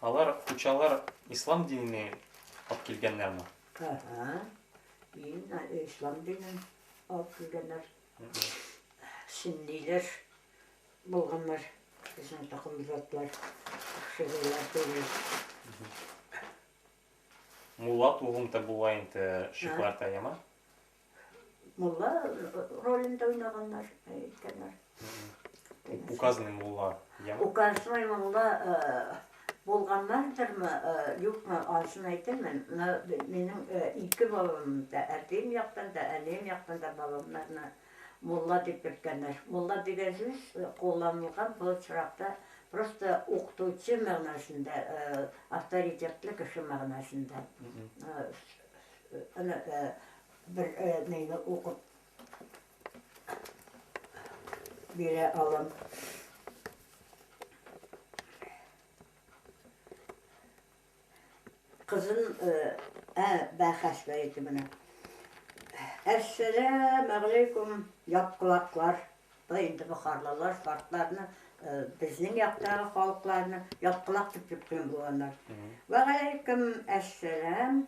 Алар кучалар ислам диненә алып килгәннәрме? İslam dinin alып килгәннәр. Синниләр булганнар, безнең такым затлар, шигырьләр түгел. Мулла тугымда була инде шикларда яма? Мулла ролендә уйнаганнар, әйткәннәр. Указный мулла яма? Указный мулла булганнардырмы, юкмы, асын әйтәмен. Минем ике бабам да, әтем яктан да, әнем яктан да бабамнарны Мулла дип йөрткәннәр. Мулла дигән сүз кулланылган бу чиракта просто укытучы мәгънәсендә, авторитетлы кеше мәгънәсендә. Аны бер нәйне укып бирә алам. Кызын бәхәс бәйте менә. Assalamu alaikum yapkulaklar. Bu indi buharlalar, farklarını, bizning yoqdagi xalqlarni yapkulak deb yurgan bulanlar. Ve aleyküm assalam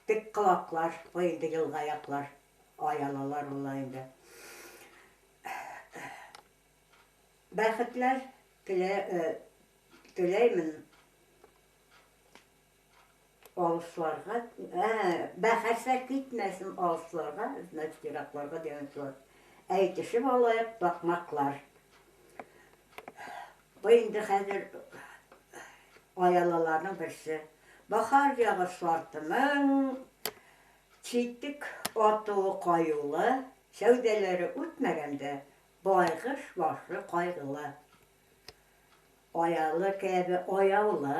dik kulaklar, bu indi yılgayaklar, ayalalar olayında. Baxtlar dileymin oğuzlarga, baxarsa gitmesin oğuzlarga, neticeraklarga demişler. Eytişip olayıp bakmaklar. Bu indi hazır ayalalarının birisi. Bahar yağı suartımın, çiğittik otuğu koyulu, sevdeleri ütmegende baygış başlı kaygılı. Oyalı gibi oyalı,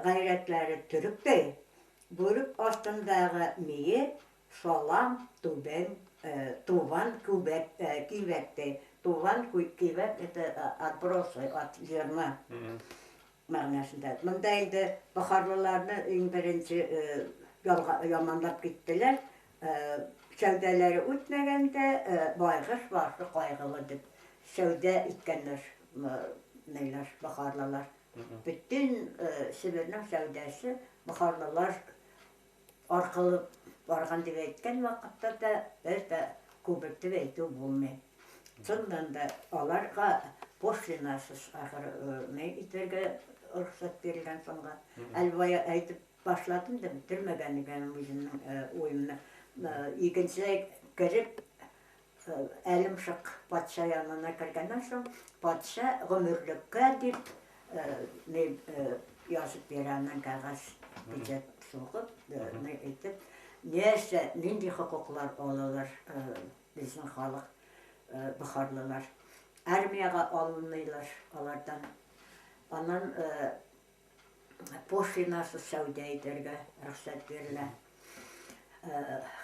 gayretleri türüktü. Buyurup astındağı miyi solam tuvan kivekti. Tuvan kivek atbrosu, at yırma mağnasında. Bunda indi baharlılarını en birinci yamanlap gittiler. Sevdeleri ütmegende baygış başlı kaygılıdır. Sevde itkenler, neyler, baharlılar. Bütün Sibir'nin sevdesi baharlılar arkalı bargan diye etken vakitte de bir de kubet diye eti bulmuyor. Sondan da olarga boş linasız ahır ne iterge ruhsat verilen sonra elvaya aytıp başladım da bitirmegen benim bizim oyununu. İkinci girip elim şık patşa yanına girgenden sonra patşa ömürlükке deyip ne yazıp verenden kağıt biçet soğup ne etip neyse nindi hukuklar olalar bizim halk Buharlılar. Armiyaga alınırlar onlardan. Ondan boşinası savdayderge ruhsat verilir.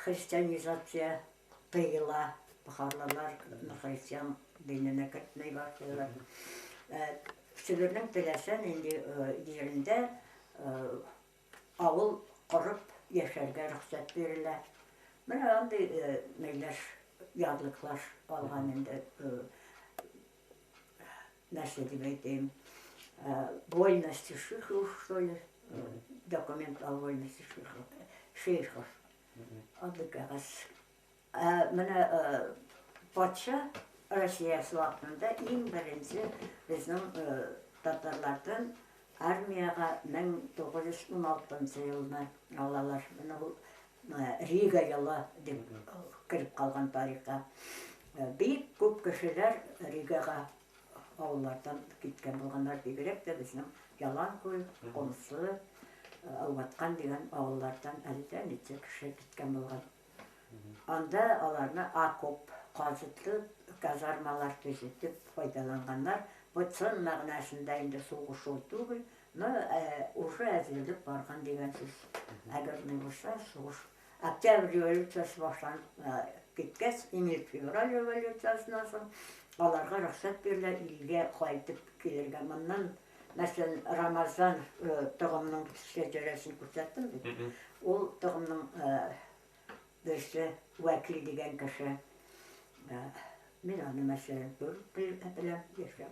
Hristiyanizasya tıyıla Buharlılar Hristiyan dinine gitmeye başlıyorlar. Sibir'nin dilesen indi yerinde avul kurup yaşarga ruhsat verirler. Bana anda neyler yadlıklar alğanında nasıl diyeyim вольности шихов, что ли, документ о вольности шейхов. Adıgaz. Bana Paşa Rusya'sı vaxtında en birinci bizim Tatarlardan armiyaga 1916 yılına alalar. Riga yılı deyip kirip kalgan tarihka. Büyük көп kişiler Riga'ga avlardan gitken bulganlar degerek de bizim Yalanköy, Komsu, Avvatkan degen avlardan elde neçe kişi gitken bulgan. Anda alarına akop, kazıtlı kazarmalar düzütüp faydalanganlar. Bu son mağnasında indi soğuş oldu. Uşu əzilip bargan degen söz. Əgər ne olsa soğuş. Oktyabr revolütsiyası başlanıp gitgəs, Emil Fevral revolütsiyasından sonra alarga ruhsat verirler, ilge qaytıp gelirge. Bundan mesela Ramazan tığımının şeceresini kursattım. O tığımının birisi vekili degen kişi. Ben onu mesela bilem yaşam,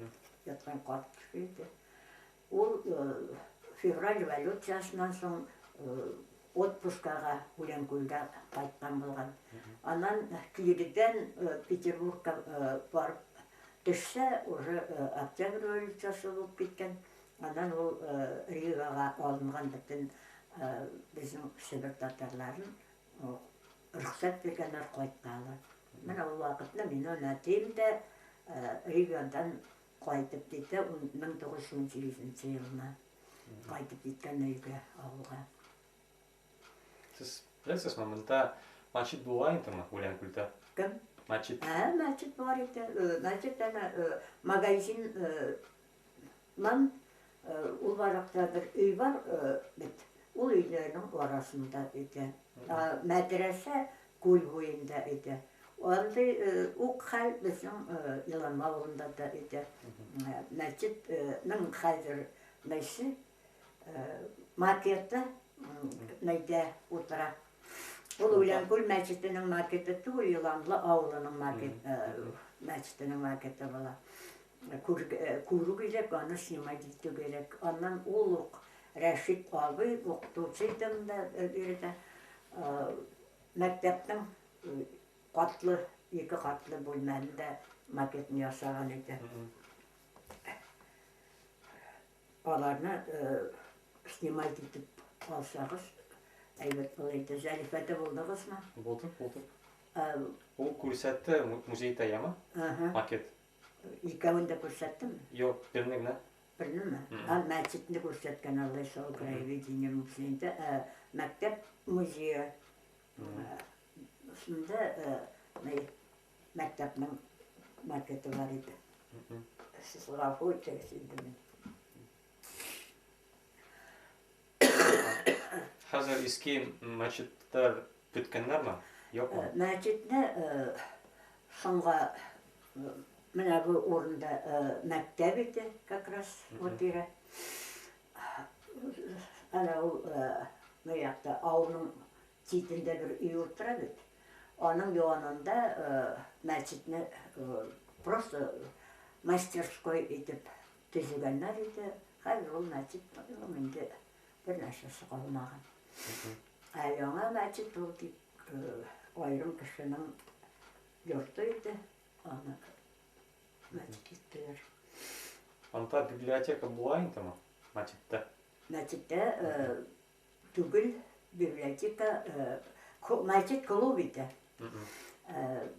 yatkan kart kişiydi. O Fevral revolütsiyasından sonra отпускаға Уленгүлдә кайткан булган. Аннан Киевдән Петербургка барып төшсә, уже Октябрь революциясы булып киткән. Аннан ул Ригага алынган бөтен безнең Сибир татарларын рөхсәт биргәннәр кайтканлар. Менә ул вакытта мин әтием дә Ригадан кайтып китте 1918 елда. Кайтып киткән өйгә, авылга. Siz bilesiz momenta maçit bulaydı mı Ulenkül'de? Kim? Maçit. Maçit var idi. Maçit'ten magazin man Ulvarak'ta bir üy var. O üylerin arasında idi. Medrese Gül boyunda idi. Orada o hal bizim Yılan Mağlu'nda da idi. Maçit'nin hazır neyse makette neyde otura Ол Уленкөл мәчетінің макеті түгіл, Йыланлы ауылының мәчетінің макеті бола. Көру керек, оны снимать ету керек. Ондан ол Рәшит абый оқытушыйдың да берді. Мәктептің екі қатлы бөлмәлінде макетін жасаған еді. Баларны снимать етіп алсағыз, әйбет болайды. Зәрифәті болдығыз ма? Болдық. Ол көрсәтті музейде яма? Макет. Икәуін де көрсәттім? Yok, birini ne? Birini mi? Мәчетінде көрсәткен Аллай сол краеведение музейінде. Мәктеп музейі. Сонда мәктептің макеті бар еді. Сіз ғафу өтсеңіз енді мен. Hazır eski мәчеттер бүткеннәр ме? Yok mu? Мәчетне соңға мына бұл орында мәктәп еді, как раз вот ері. Ана ол маяқта ауылның читінде бір үй отырады. Оның yoğununda мәчетне просто мастерской етіп түзегенler еді. Қазір ол мәчет енді bir nəşəsi qalmağın. Yana мәчет ол ayrım kişinin yurtuydu. Onu мәчет еттілер. Anta biblioteka була инде ме? Мәчеттә. Мәчеттә түгел библиотека, мәчет клуб иде.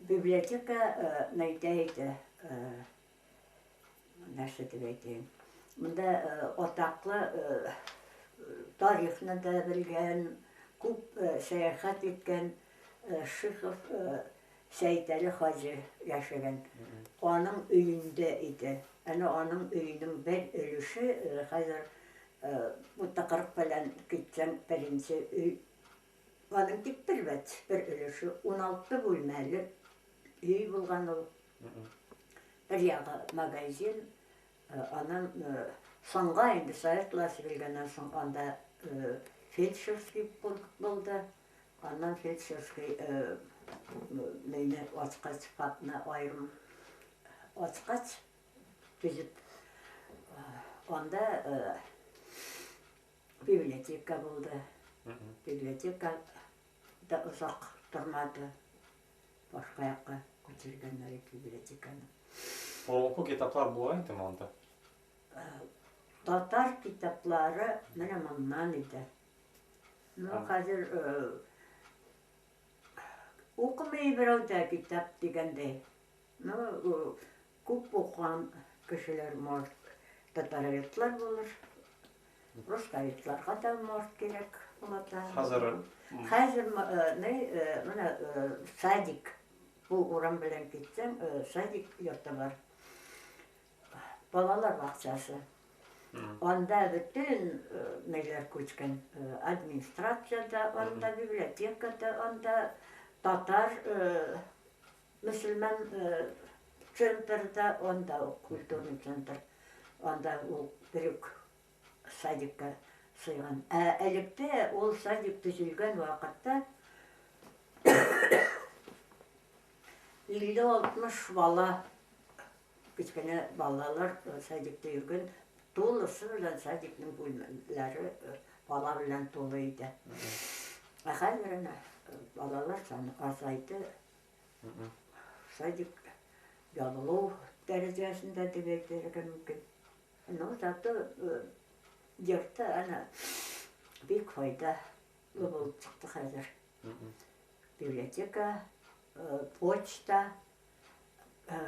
Библиотека нәйтәйді, нәрсе деп әйтейін. Мұнда отақлы тарихны да білген, көп сәяхат еткен Шихов Сәйтәлі Хажы яшеген. Оның үйінде еді. Әні оның үйінің бір өліші, қазір бұтта 40 білән кетсен бірінші үй. Оның тек бір бәт, бір өліші 16 бөлмәлі үй болған ол. Бір яғы магазин, оның соңға енді Советласы келгеннен соң анда фельдшерский болды. Ondan felçerski neyine açkaç katına ayrım açkaç bizip onda biblioteka buldu. Biblioteka da uzak durmadı. Başka yakka götürgenler bibliotekanı. Oku kitaplar була инде монда? Tatar kitapları менә моннан иде. Хәзер оқымай берәү дә китап дигәндәй. Күп укыган кешеләр может татаритлар булыр. Рускалитларга да может кирәк булата. Хәзер менә садик бу урам белән китсәң, садик йорты бар. Балалар бакчасы. Анда bütün neler көчкән администрацияда, анда библиотекада, анда татар мөселман центрда, анда культурный центр, анда ул бирек садикка сыйган. Әлектә ул садик төзелгән вакытта 50-60 бала, кечкенә балалар садикта йөргән. Толысы белән садикның бүлмәләре бала белән тулы иде. Хәзер балалар саны азайды. Садик ябылу дәрәҗәсендә дип әйтергә мөмкин. Зато йортта бик файдалы булып чыкты хәзер. Библиотека, почта,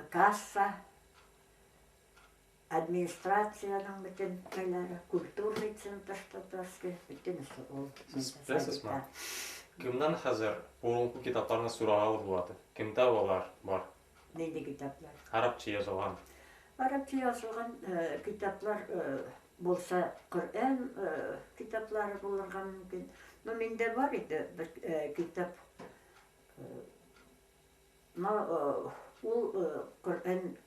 касса, администрацияның bütün нәйләре, культурный центр татарский, bütün ул. Сез беләсез ме? Кемнән хәзер бурынкы китапларны сураган булады? Кемдә алар бар? Нинди китаплар? Арапча язылган. Арапча язылган китаплар булса, Коръән китаплары булырга мөмкин. Но миндә бар иде бер китап. Ул Коръән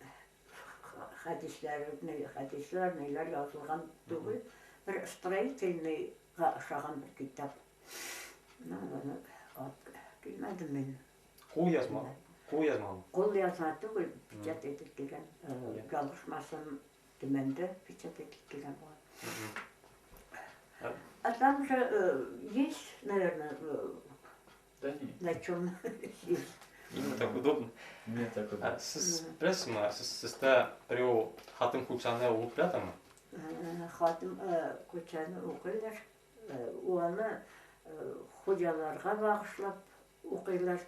хадисләр неләр язылган түгел, бер строительный ашаган бер китап. Bilmedim ben. Қу yazma. Қу yazma mı? Kol yazma түгіл печат етіп келген. Жалғышмасын төменде печат етіп келген var. А там же есть, наверное, Да нет, на чем есть. Именно так удобно. мне так удобно. Сіз білесіз ма, сізді біреу хатын көксаны оқып жатыр ма? Хатым көчәні оқилар. Оны хоҗаларга багышлап оқилар.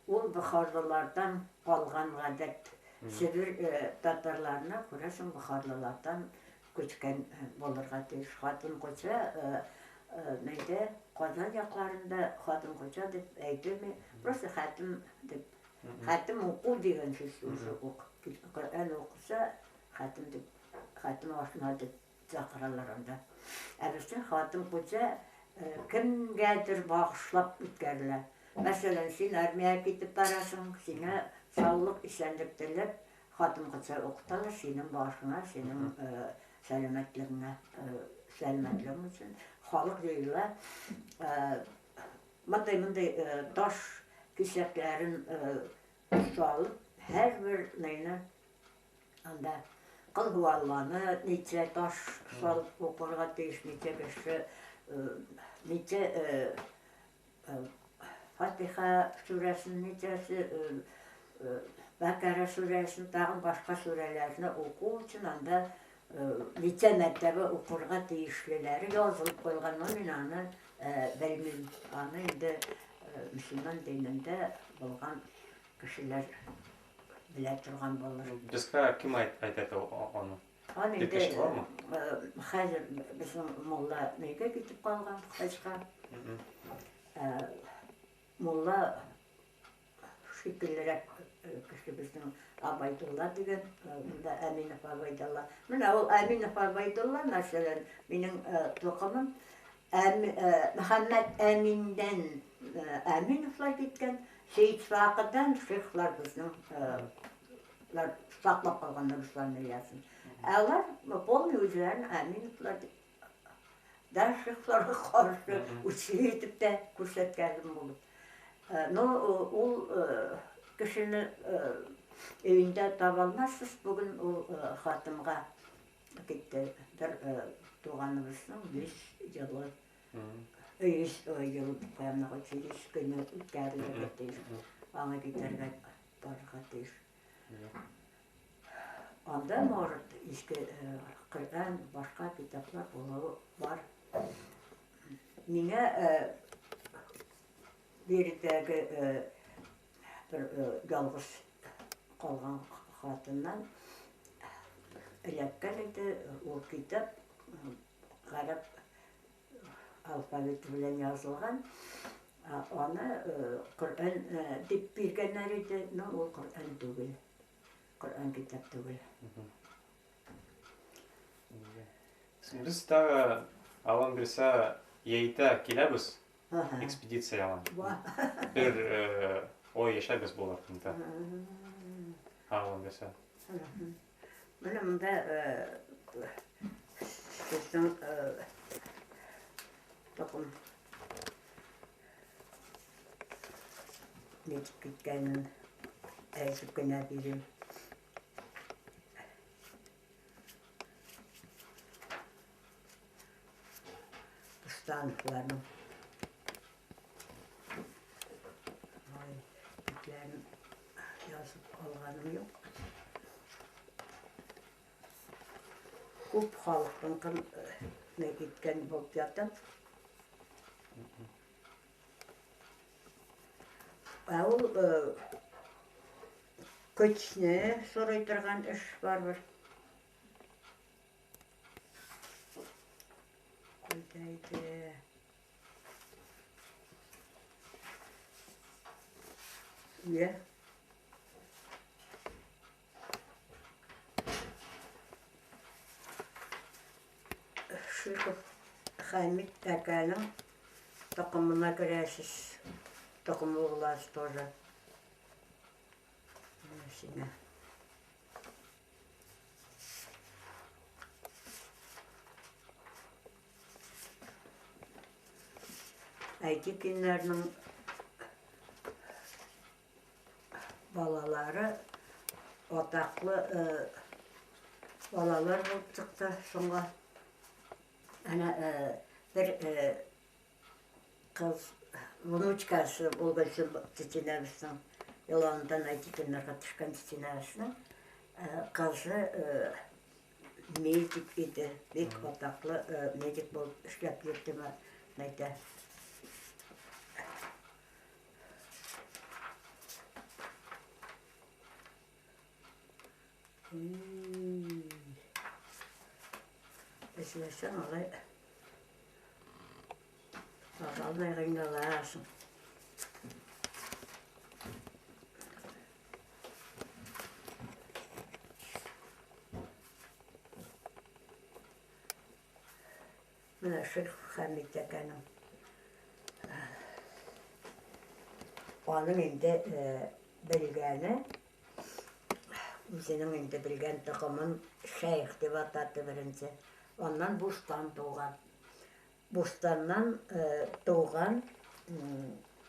Ул бухарлылардан калган гадәт. Сибир татарларына күрәсең бухарлылардан көчкән булырга тиеш. Хатын көчә нәйдә Казан якларында хатын көчә дип әйтелми. Просто хатым дип. Хатым уку дигән сүз уже ук. Коръән укыса хатым дип хатым ашына дип чакыралар анда. Әбестә хатым көчә кемгәдер багышлап үткәрелә. Мәсәлән, син армиягә китеп барасың, сиңа саулык, исәнлек теләп, хатын көчә укыталар синең башыңа, синең сәламәтлегеңә, сәламәтлегең өчен халык җыела. Мондай таш кисәкләрен салып, һәрбер нәйне анда кылгыланы, ничә таш салып укырга тиеш, ничә кеше, ничә Фатиха сүрәсен, ничәсе Бәкәре сүрәсен, тагын башка сүрәләрне уку өчен анда ничә мәртәбә укырга тиешлеләре язылып куелган. Мин аны белмим. Аны инде мөселман динендә булган кешеләр белә торган булыр. Безгә кем әйтә аны? Аны Бер кеше бармы? Хәзер безнең мулла нигә китеп калган хаҗга. Мулла шикеллерәк кеше безнең Абайдулла дигән, монда Әминов Абайдулла. Менә ул Әминов Абайдулла, мәсәлән, минең тукымым Мөхәммәд Әминдән Әминовлар киткән, Шәйх Факыдан шейхлар безнең саклап калганнар бушларны ясын. Алар полный үзләрен Әминовлар дип да шейхларга каршы үчетеп тә күрсәткәнем булып. Но ул кешене өйендә таба алмассыз. Бүген ул хатымга китте. Бер туганыбызның 5 елы. 100 ел кыямнага чейин көне үткәрелергә тиеш. Аңа китәргә барырга тиеш. Анда может иске Коръән, башка китаплар булуы бар. Миңа биредәге бер ялгыз калган хатыннан эләккән иде ул китап, гарәп алфавиты белән язылган. Аны Коръән дип биргәннәр иде, но ул Коръән түгел. Коръән китап түгел. Biz тағы алан берсе яйта киләбез экспедицияга. Бер ой яшәбез булыр инде. Алан берсе. Менә монда безнең токым ничек киткәнен әйтеп кенә бирим. Станкlarını bitlerini yazıp alganım yok. Көп халықтың ne gitken болып жатыр. Ул көчне сорай торган эш бар бер. Кайдайды. Я. Шиков Хамид Таканың токымына керәсез. Токымы буласыз тоже. Сиңа. әйті күнлерінің балалары отақлы балалар болып шықты. Соңға бір қыз внучкасы болғансын тетенәбістің Яландан әйті күнлерге түшкен тетенәбістің қызы медик еді, бек отақлы медик болып ішкеп кетті ме найда. Esleşen olay Ağalına kıynalasın. Mına Şeyh Hamid Yakan'ın onun indi bilgəni Өзінің енді білген тұқымын Şeyh деп атады бірінші. Ondan Bustan doğan. Bustan'dan doğan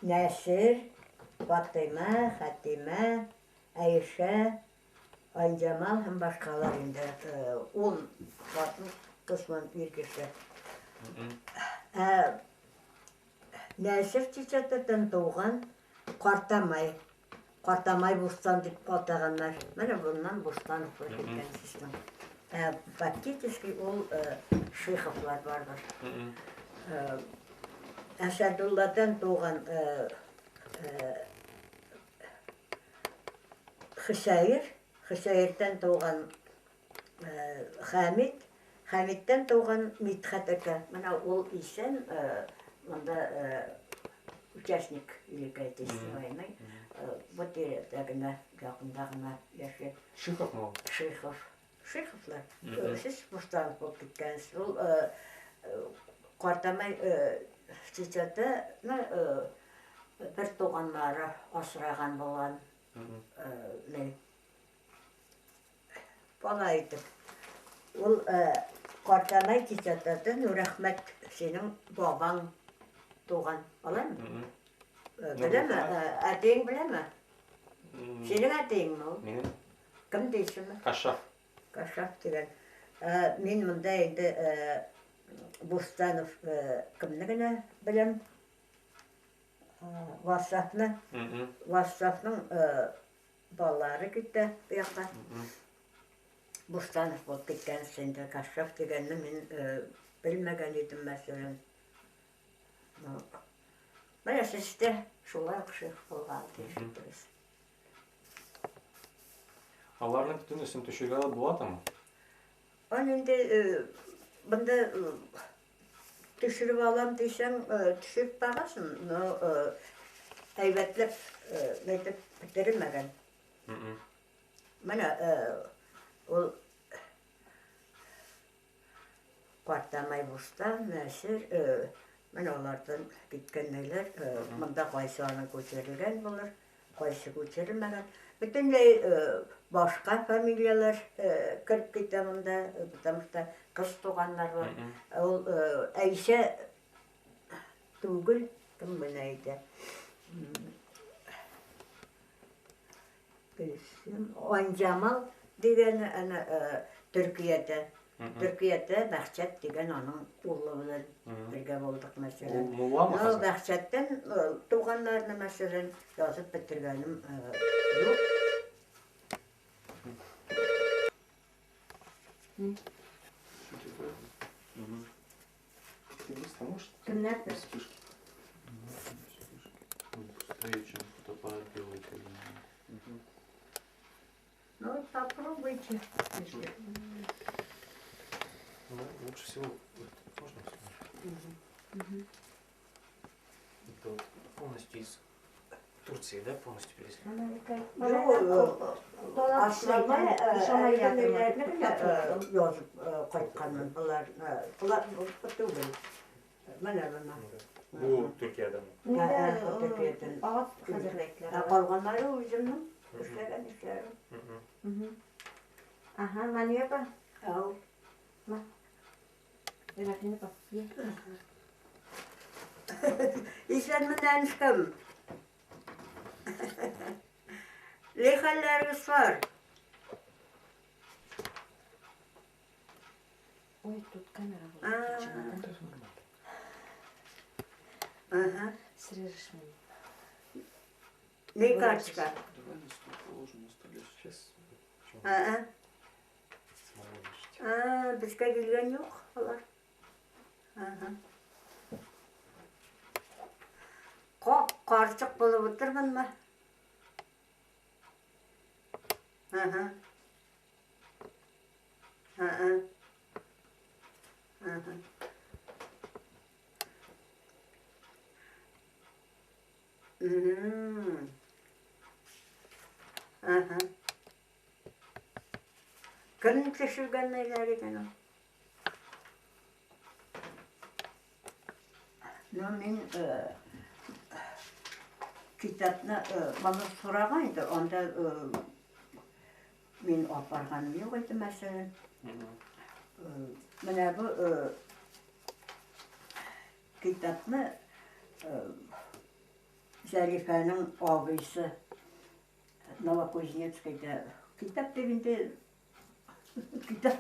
Nəsir, Fatıma, Xətimə, Ayşə, Aycamal hem başqalar indi 10 kısmın bir kişi. Nəsir çiçekten doğan Qartamay. Qartamay Bustan deyip atağanlar. Mənə bundan Bustanov var kendisinin. Фактически ол Шейховлар барбар. Əsədullardan doğan Hüseyir, Hüseyir'den doğan Hamid, Hamid'den doğan Mithat Aka. Mənə ol isen onda участник Великой Отечественной войны. Вот дегенә якындагына яши. Шихов mu? Шейхов. Шейховлар. Siz Bustanov болып кеткенсіз. Ол Qartamay çiçekte bir doğanları asırağan olan bala idi. Ол Qartamay çiçekte Nurahmet senin baban doğan olan mı? Bileme, әтең білeme. Senin әтең mi o? Benim Kim deysin mi? Kaşaf. Kaşaf деген. Мен мұнда енді Бустанов кімдігіні білем? Вассафны. Вассафның балалары кетті бұяққа. Бустанов болып кеткен сенде Kaşaf дегенні мен білмеген едім мәселен. Міне сізде шулай құшық болған дейсің біріз. Аларның бүтін үсін түшіргелі болады мы? Оны енді бұнда түшіріп алам дейсің, түшіріп бағасын, но әйбәтлеп нәйтіп бітірілмеген. Міне ол Qartamay Bustan, Nəsir, мен олардан кеткеннелер, мұнда қайсы аны көтерілген болыр, қайсы көтерілмеген. Bütünley başka familyalar kırıp gitti bunda, потому что kız doğanlar var. O Ayşe Tugul, kim bu neydi? Ancamal degen Türkiye'de. Türkiye'de Bahçet degen onun oğlu bilen birge bulduk mesela. Mulla mı kızı? Bahçet'ten doğanlarını mesela yazıp bitirgenim yok. Ты быстро можешь? Кімнәр? Быстрее, чем фотоаппарат делает. Ну, попробуйте. Ну, лучше всего можно это вот полностью из Турции, да, полностью привезли? Yazıp kayıtkanın bunlar tutulur. Bana. Bu Türkiye'den mi? Türkiye'den. Ağız hazırlayıklar. Kalganları özümün işleyen işlerim. Aha, manıyor bak. Al. Bırakın bak. Ye. İsen minän işkem. Lehalleriniz var. Ой, тут камера А. была включена, да? Ага. Срежешь меня. Ne kaçka? Давай на стол положим на столе. Сейчас. Aa. Сможешь. Aa, bizge gelgen yok. Var. Aha. Karışık bulup oturman mı? Aha. Aha. Aha. Aha. Kırın pişirgen neyler eken o? Men kitapni bana so'rag'aydi, onda men olib borganim yo'q edi masalan. Mana bu kitapni Zarifaning og'aysi Novokuznetskiyda kitap deganda kitap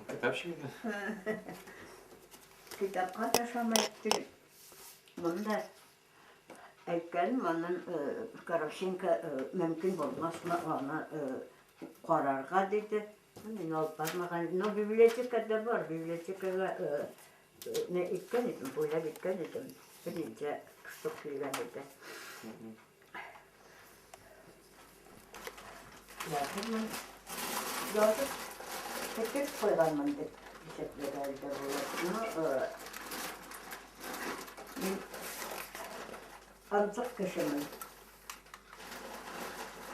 Kitapчик. kitapga tashlamayapti. Bunda aytgan mandan Karashenko mumkin bo'lmasmi ona qarorga dedi. Men olib bormagan. No bibliotekada bor, bibliotekaga ne ikkan edim, bo'ylab ikkan edim. Birinchi qisib kelgan edi. Yaxshi, yozib ketib qo'yganman deb hisoblaydi bo'ladi. Men azıcık kişimin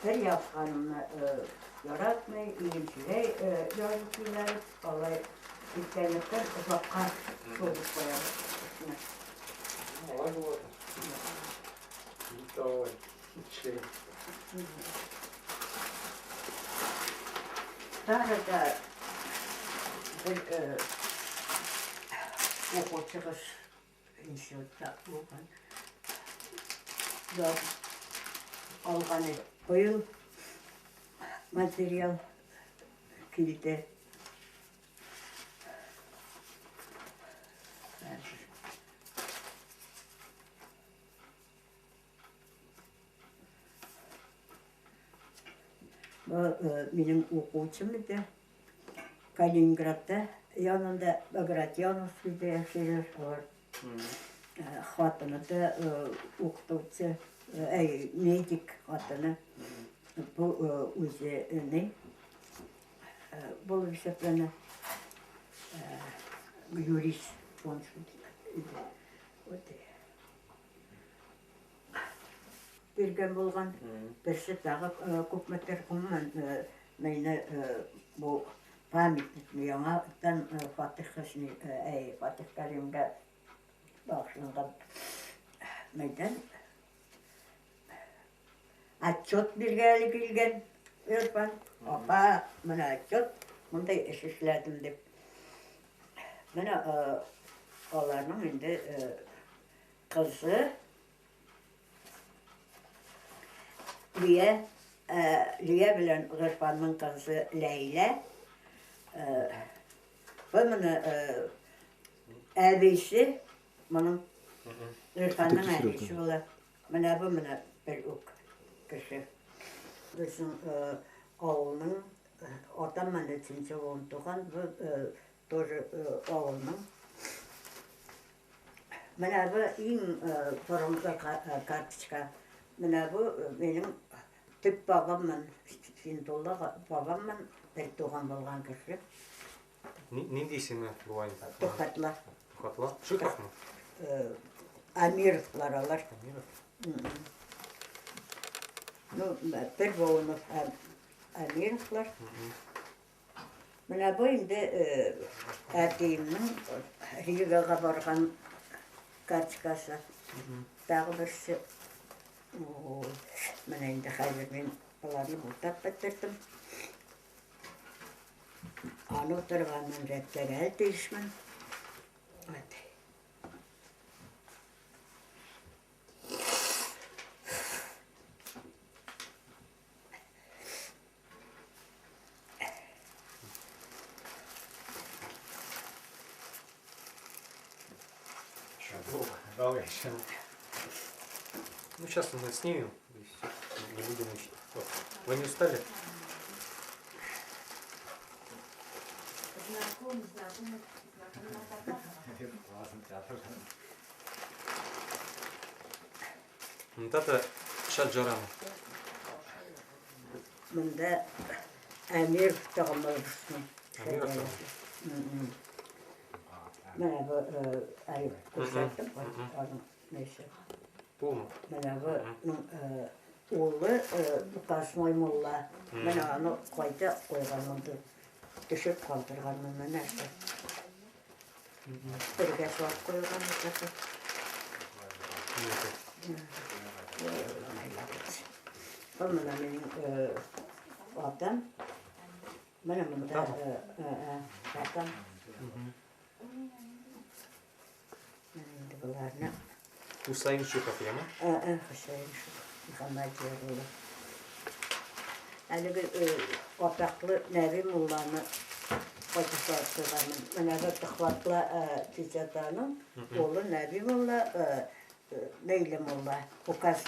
her yazganımı yaratmayı, ilgili yazdıkları olay internetten uzakka soğuk koyalım. Давай вот. Давай. Чей. Daha da bir okul çıkış inşaatta olgan. Algan oyun materyal kilidi. Bu benim okuçum idi. Kaliningrad'da yanında Bagratyonovskiy'de yaşıyor var. Xatını da okutuvchi, medik xatını. Bu o'zi ne? Bo'lib hisoblanadi. Yurist bergan bo'lgan. Birisi tag'ib ko'p marta meni bu pamятникni yangidan Fatih Karimga bağışlangan meydan atçot birgeli kelgen Irfan. Opa, mana atçot bunday ish ishladim deb. Mana olarning endi qizi Liya bilan Irfanning qizi Leyla. Bu mana abisi Manın Irfan'ın ailesi ola. Mana bu mana bir ok kişi. Bizim oğlunun otam mana 3-nji oğlun doğan bu тоже oğlunun. Mana bu eng forumda kartochka. Mana bu benim tüp babamman, Sintolla babamman bir doğan bolgan kişi. Ne дейсің bu ayın? Tokatla. Tokatla? Шиков mu? Amirovlar alar. Ну, bir boğunuz Amirovlar. Mana bu indi әтейімнің Ригаға барған карточкасы. Тағы бірісі. Mana indi қазір мен бұларны бұлтап бітірдім. Аны отырғаннан рәттер әлді ішмін. Ну, сейчас мы снимем. И всё. Не будем учить. Вот. Вы не устали? Знакомый. Вот это шаджарама. Мында Әмир тағымларысың. Әмир атам. Менә бу ай күрсәттем. Аның нәйсе. Бұл му? Менә бу улы Тукасмай мулла. Менә аны кайта куйганмын. Төшеп калдырганмын менә. Бергә салып куйганмын. Бұл менә минең атам. Менә монда атам. Менә буларны. Хусайын Шуков, яма? Хусайын Шуков. Мөхәммәдиярулы. Әлеге атаклы Нәби мулланы кайтып куйганмын. Менә бу Төхватлы Тиҗатаның улы Нәби мулла, Лейла мулла. Указ